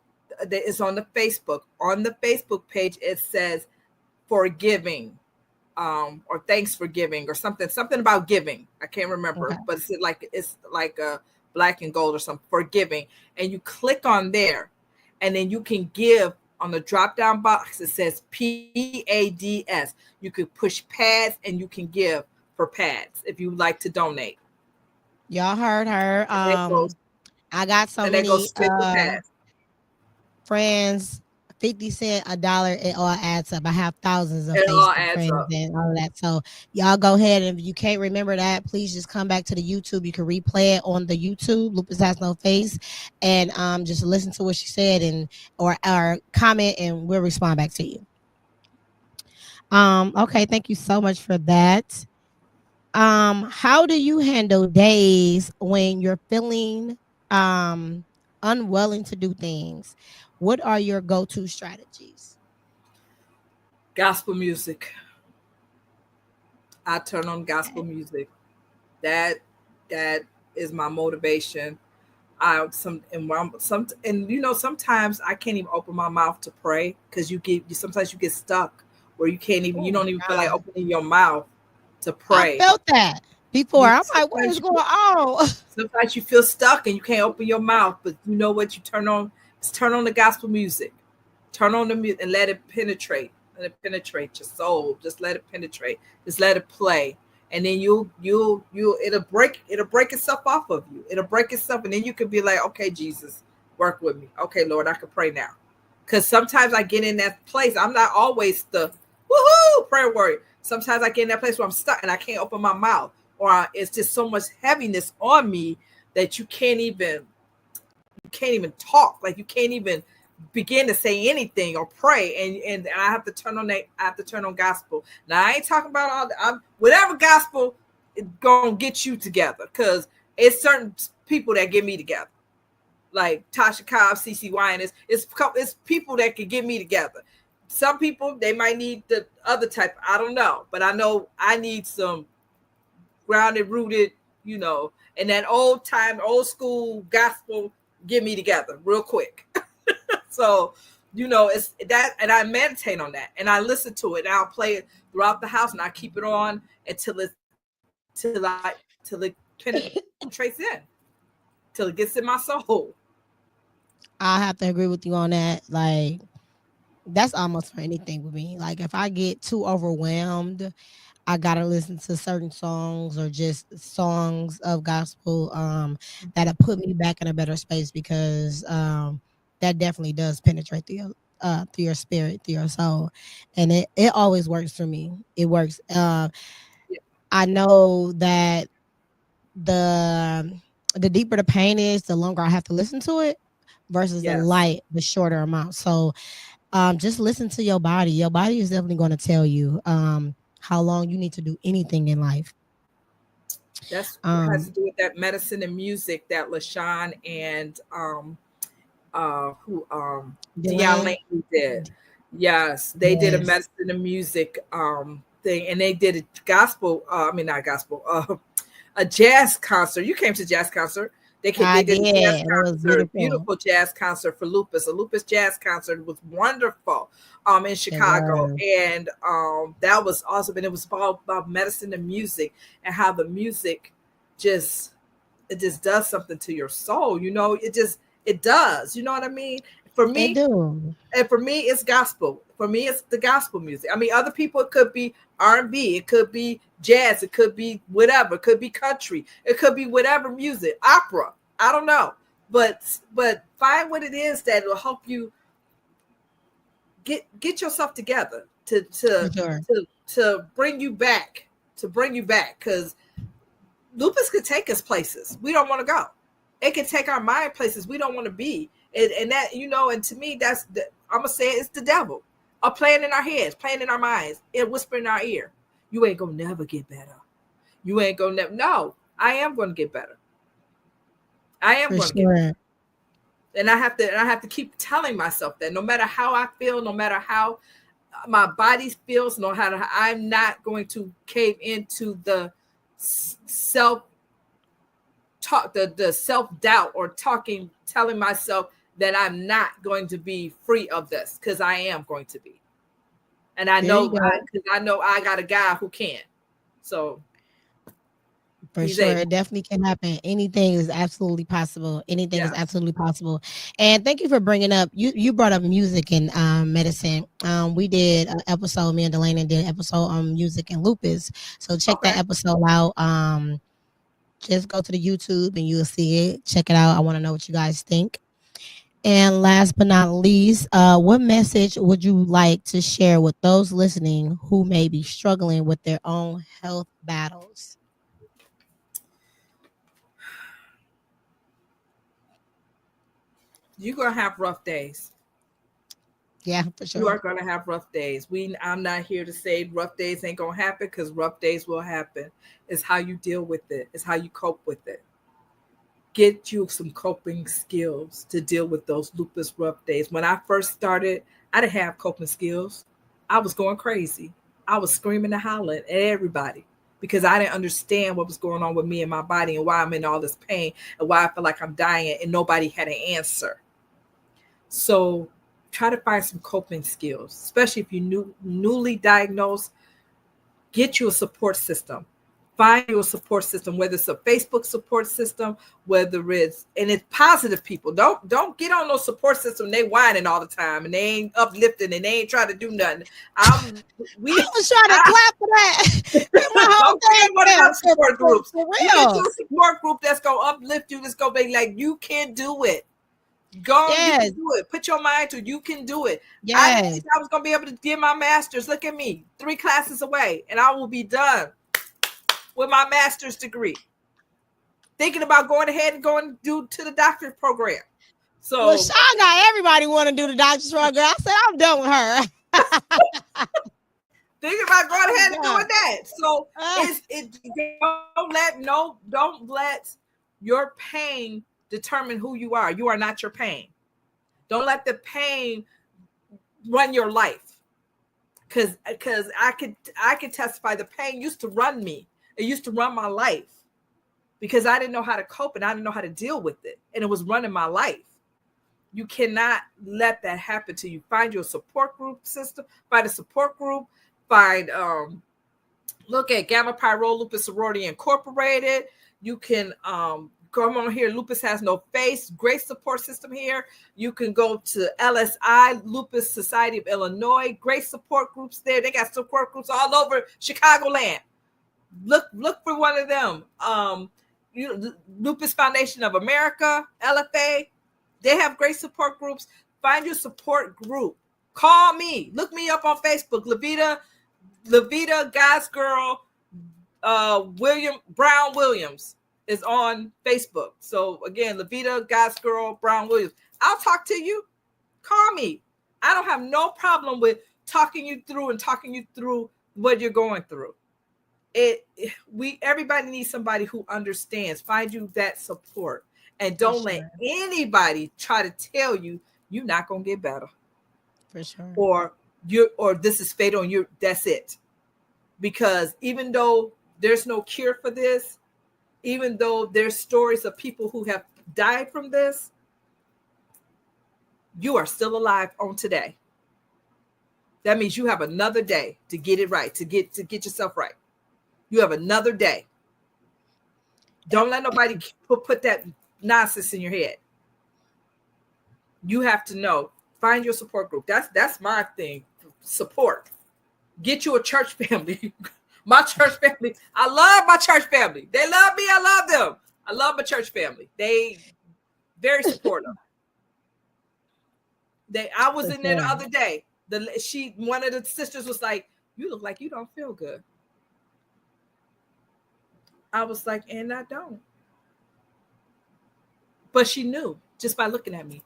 on the Facebook. On the Facebook page, it says forgiving, or thanks for giving, or something about giving. I can't remember, Okay. but it's like a black and gold or something, for giving. And you click on there, and then you can give on the drop down box. It says PADS. You could push pads, and you can give for pads if you would like to donate. Y'all heard her. I got so And they go many straight to pads. friends. 50 cents, $1, it all adds up. I have thousands of It all Facebook adds friends up. and all of that. So y'all go ahead, and if you can't remember that, please just come back to the YouTube. You can replay it on the YouTube, Lupus Has No Face, and just listen to what she said or comment, and we'll respond back to you. Okay, thank you so much for that. How do you handle days when you're feeling unwilling to do things? What are your go-to strategies? Gospel music. I turn on gospel music. That is my motivation. Sometimes I can't even open my mouth to pray, because sometimes you get stuck where you can't even, you don't even feel like opening your mouth to pray. I felt that before. I'm like, what is going on? Sometimes you feel stuck and you can't open your mouth, but you know what? You turn on the gospel music. Turn on the music and let it penetrate. Let it penetrate your soul. Just let it penetrate. Just let it play. And then it'll break itself off of you. It'll break itself, and then you can be like, okay, Jesus, work with me. Okay, Lord, I can pray now. Because sometimes I get in that place. I'm not always the woohoo prayer warrior. Sometimes I get in that place where I'm stuck and I can't open my mouth, or it's just so much heaviness on me that you can't even talk. Like, you can't even begin to say anything or pray, and I have to turn on gospel. Now, I ain't talking about whatever gospel is gonna get you together, because it's certain people that get me together, like Tasha Cobb, CC Wine. It's people that can get me together. Some people, they might need the other type. I don't know, but I know I need some grounded, rooted, and that old time, old school gospel. Get me together real quick. So, it's that, and I meditate on that, and I listen to it, and I'll play it throughout the house, and I keep it on until it penetrates in, till it gets in my soul. I have to agree with you on that. Like, that's almost for anything with me. Like, if I get too overwhelmed, I gotta listen to certain songs or just songs of gospel that'll put me back in a better space, because that definitely does penetrate through your spirit, through your soul. And it always works for me. It works. I know that the the deeper the pain is, the longer I have to listen to it versus Yes. the shorter amount. So just listen to your body. Your body is definitely going to tell you how long you need to do anything in life. That's has to Um, do with that medicine and music that LaShawn and who Deion Delane, Langley did. Yes, they did a yes, medicine and music thing, and they did a gospel. I mean, not gospel. A jazz concert. You came to jazz concert. I They did did. a jazz It was concert, beautiful. beautiful jazz concert for Lupus. A Lupus jazz concert was wonderful in It Chicago, was. and that was awesome. And it was about medicine and music, and how the music just it just does something to your soul. It does. You know what I mean? For It me, do. and for me, it's gospel. For me, it's the gospel music. I mean, other people, it could be R&B, it could be jazz, it could be whatever, it could be country, it could be whatever music, opera. I don't know, but find what it is that will help you get yourself together For sure. to bring you back, because lupus could take us places we don't want to go. It can take our mind places we don't want to be. And that, and to me, I'm gonna say it's the devil. Playing in our heads, playing in our minds, and whispering in our ear. You ain't gonna never get better. You ain't gonna never. No, I am gonna get better. I am For gonna get better. sure. And I have to keep telling myself that no matter how I feel, no matter how my body feels, no matter how, I'm not going to cave into the self talk, the self-doubt, or telling myself that I'm not going to be free of this, because I am going to be. And I There you know go. I know I got a guy who can. So For he's sure. able. It definitely can happen. Anything is absolutely possible. Anything is Yes. absolutely possible. And thank you for bringing up, you brought up music and medicine. We did an episode, me and Delaney did an episode on music and lupus. So check that Okay. episode out. Just go to the YouTube and you'll see it. Check it out. I want to know what you guys think. And last but not least, what message would you like to share with those listening who may be struggling with their own health battles? You're gonna have rough days. Yeah, for You sure. are gonna have rough days. I'm not here to say rough days ain't gonna happen, because rough days will happen. It's how you deal with it. It's how you cope with it. Get you some coping skills to deal with those lupus rough days. When I first started, I didn't have coping skills. I was going crazy. I was screaming and hollering at everybody because I didn't understand what was going on with me and my body, and why I'm in all this pain, and why I feel like I'm dying, and nobody had an answer. So try to find some coping skills, especially if you're newly diagnosed. Get you a support system. Find you a support system, whether it's a Facebook support system, whether it's positive people. Don't get on those support system. They whining all the time and they ain't uplifting and they ain't trying to do nothing. I'm I we was trying to I, clap for that. Get my whole don't get thing in one of down those support groups. for Get real. you a support group that's gonna uplift you. That's gonna be like, you can do it. Go, you can Yes, do it. Put your mind to it. You can do it. I didn't yes. think I was gonna be able to get my master's. Look at me, 3 classes away, and I will be done with my master's degree. Thinking about going ahead and going to the doctorate program. Well, So Sean got everybody want to do the doctor's program. I said I'm done with her. thinking about going I'm ahead and doing done. that. So Ah, don't let your pain determine who you are. You are not your pain. Don't let the pain run your life. because I could testify the pain used to run me. It used to run my life because I didn't know how to cope and I didn't know how to deal with it, and it was running my life. You cannot let that happen to you. Find your support group system. Find a support group. Find look at Gamma Pi Rho Lupus Sorority Incorporated. You can come on here. Lupus Has No Face. Great support system here. You can go to LSI, Lupus Society of Illinois. Great support groups there. They got support groups all over Chicagoland. Look for one of them. Lupus Foundation of America, LFA. They have great support groups. Find your support group. Call me. Look me up on Facebook. Lavita, God's Girl, Brown Williams is on Facebook. So again, Lavita, God's Girl, Brown Williams. I'll talk to you. Call me. I don't have no problem with talking you through what you're going through. Everybody needs somebody who understands. Find you that support. And don't let anybody try to tell you you're not gonna get better. For sure. Or this is fatal and that's it. Because even though there's no cure for this, even though there's stories of people who have died from this, you are still alive on today. That means you have another day to get it right, to get yourself right. You have another day. Don't let nobody put that nonsense in your head. You have to know. Find your support group. That's my thing. Support. Get you a church family. My church family. I love my church family. They love me. I love them. I love my church family. They very supportive. I was in there the other day. One of the sisters was like, "You look like you don't feel good." I was like, and I don't. But she knew just by looking at me.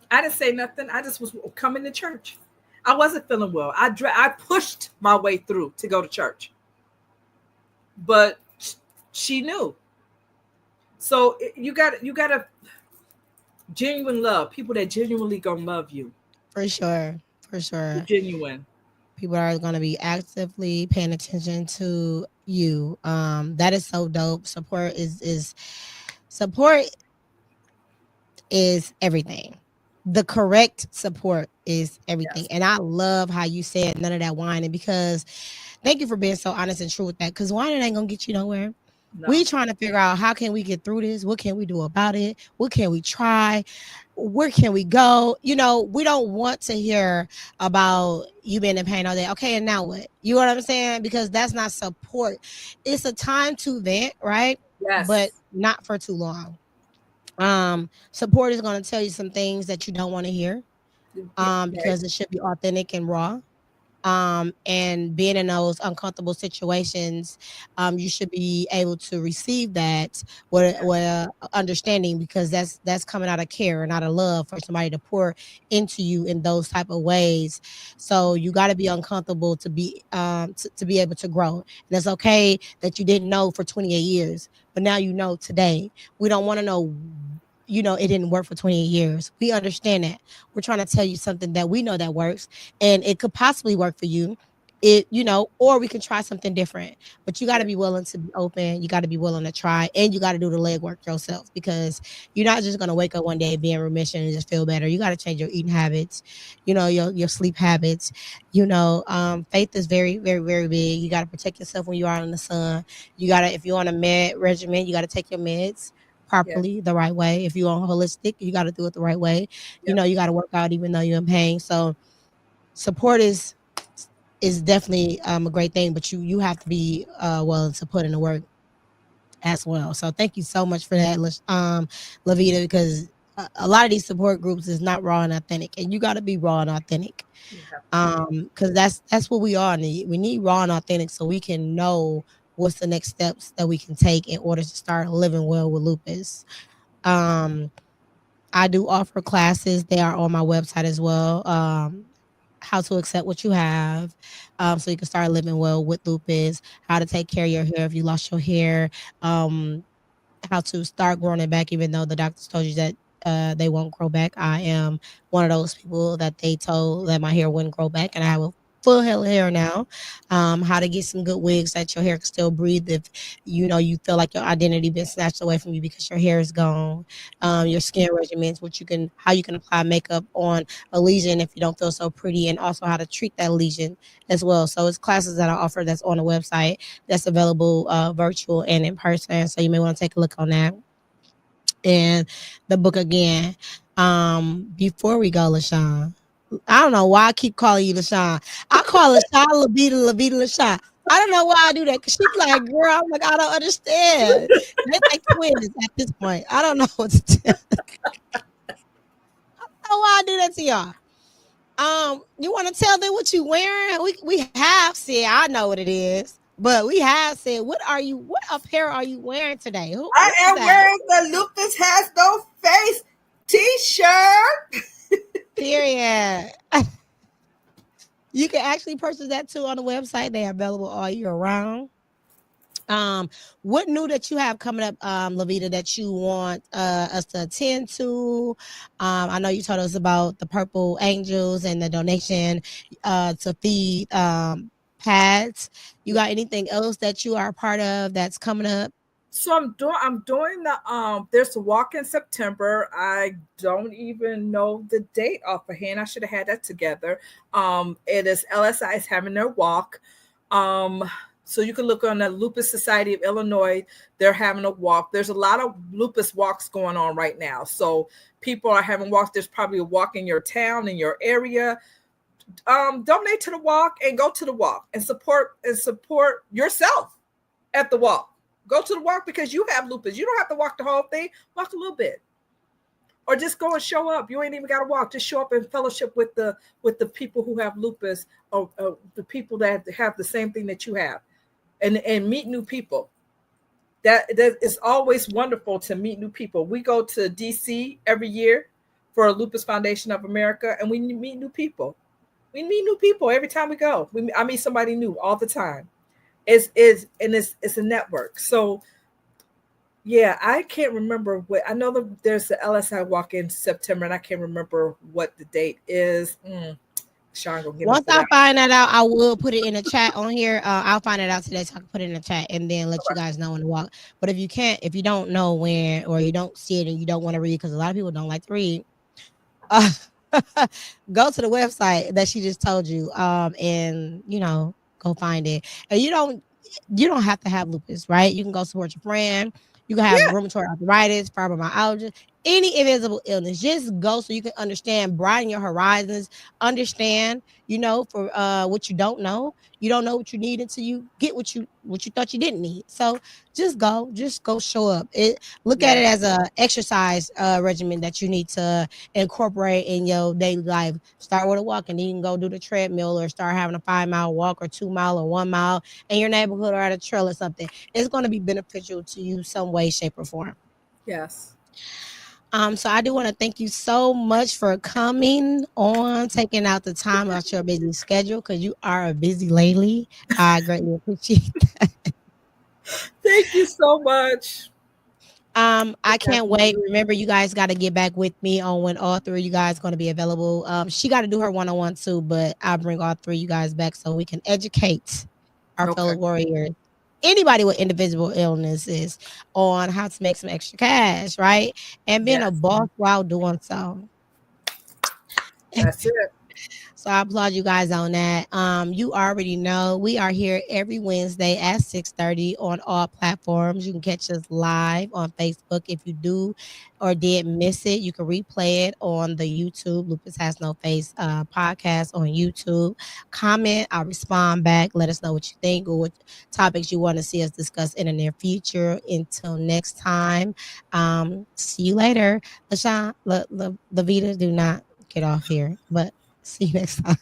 I didn't say nothing. I just was coming to church. I wasn't feeling well. I pushed my way through to go to church. But she knew. So you got to genuine love. People that genuinely gonna love you. For sure. Genuine. People are going to be actively paying attention to you. That is so dope. Support is everything. The correct support is everything. Yes. And I love how you said none of that whining, because thank you for being so honest and true with that. Because whining ain't going to get you nowhere. No. We trying to figure out how can we get through this? What can we do about it? What can we try? Where can we go? We don't want to hear about you being in pain all day. Okay, and now what? You know what I'm saying? Because that's not support. It's a time to vent, right? Yes. But not for too long. Support is going to tell you some things that you don't want to hear, because it should be authentic and raw. And being in those uncomfortable situations, you should be able to receive that with understanding, because that's coming out of care and out of love for somebody to pour into you in those type of ways. So you got to be uncomfortable to be to be able to grow. And it's okay that you didn't know for 28 years, but now you know today. We don't want to know. It didn't work for 28 years. We understand that. We're trying to tell you something that we know that works, and it could possibly work for you. Or we can try something different. But you got to be willing to be open. You got to be willing to try, and you got to do the legwork yourself, because you're not just going to wake up one day, be in remission, and just feel better. You got to change your eating habits, your sleep habits. Faith is very, very, very big. You got to protect yourself when you are in the sun. You got to, if you're on a med regimen, you got to take your meds properly, the right way. If you're on holistic, you got to do it the right way. Yep. You got to work out even though you're in pain. So support is definitely a great thing, but you have to be willing to put in the work as well. So thank you so much for that, Lavita, because a lot of these support groups is not raw and authentic, and you got to be raw and authentic, because that's what we all need. We need raw and authentic so we can know what's the next steps that we can take in order to start living well with lupus. I do offer classes. They are on my website as well. How to accept what you have, so you can start living well with lupus, how to take care of your hair if you lost your hair, how to start growing it back, even though the doctors told you that they won't grow back. I am one of those people that they told that my hair wouldn't grow back, and I have a full head of hair now. How to get some good wigs that your hair can still breathe if you feel like your identity been snatched away from you because your hair is gone. Your skin regimens, how you can apply makeup on a lesion if you don't feel so pretty, and also how to treat that lesion as well. So it's classes that I offer that's on the website that's available virtual and in person. So you may want to take a look on that. And the book again. Before we go, LaShawn, I don't know why I keep calling you LaShawn. I call LaShawn Lavita, Lavita, LaShawn. I don't know why I do that because she be like, girl, I'm like, I don't understand. They're like twins at this point. I don't know what to do. I don't know why I do that to y'all. You want to tell them what you wearing? We have said, I know what it is, but we have said, what apparel are you wearing today? I What is am that? wearing the Lupus Has No Face t-shirt. Period. You can actually purchase that too on the website. They are available all year round. What new that you have coming up, Lavita, that you want us to attend to? I know you told us about the Purple Angels and the donation to feed pads. You got anything else that you are a part of that's coming up? So I'm doing the there's a walk in September. I don't even know the date off of hand. I should have had that together. It is LSI is having their walk. So you can look on the Lupus Society of Illinois. They're having a walk. There's a lot of lupus walks going on right now. So people are having walks. There's probably a walk in your town, in your area. Donate to the walk and go to the walk and support yourself at the walk. Go to the walk because you have lupus. You don't have to walk the whole thing. Walk a little bit. Or just go and show up. You ain't even got to walk. Just show up and fellowship with the people who have lupus, or the people that have the same thing that you have. And meet new people. That is always wonderful to meet new people. We go to DC every year for a Lupus Foundation of America, and we meet new people. We meet new people every time we go. I meet somebody new all the time. It's a network. So yeah, I can't remember what. I know that there's the LSI walk in September, and I can't remember what the date is. Sean, go get Once I find that out, I will put it in the chat on here. I'll find it out today, so I can put it in the chat and then let you guys know when to walk. But if you don't know when, or you don't see it and you don't want to read, because a lot of people don't like to read, go to the website that she just told you, and go find it. And you don't have to have lupus, right? You can go support your friend. You can have rheumatoid arthritis, fibromyalgia, any invisible illness. Just go so you can understand, broaden your horizons, understand, for what you don't know. You don't know what you need until you get what you thought you didn't need. So just go show up. Look at it as a exercise regimen that you need to incorporate in your daily life. Start with a walk, and then you can go do the treadmill, or start having a 5-mile walk, or 2 mile, or 1 mile in your neighborhood, or at a trail or something. It's going to be beneficial to you some way, shape, or form. Yes. So I do want to thank you so much for coming on, taking out the time out your busy schedule, because you are a busy lady. I greatly appreciate that. Thank you so much. I can't wait. Remember, you guys got to get back with me on when all three of you guys going to be available. She got to do her one-on-one too, but I'll bring all three of you guys back so we can educate our fellow warriors, anybody with indivisible illnesses, on how to make some extra cash, right? And being a boss while doing so. That's it. So I applaud you guys on that. You already know we are here every Wednesday at 6:30 on all platforms. You can catch us live on Facebook. If you do or did miss it, you can replay it on the YouTube Lupus Has No Face podcast on YouTube. Comment, I'll respond back. Let us know what you think or what topics you want to see us discuss in the near future. Until next time, see you later. LaShawn, Lavita, do not get off here, but see you next time.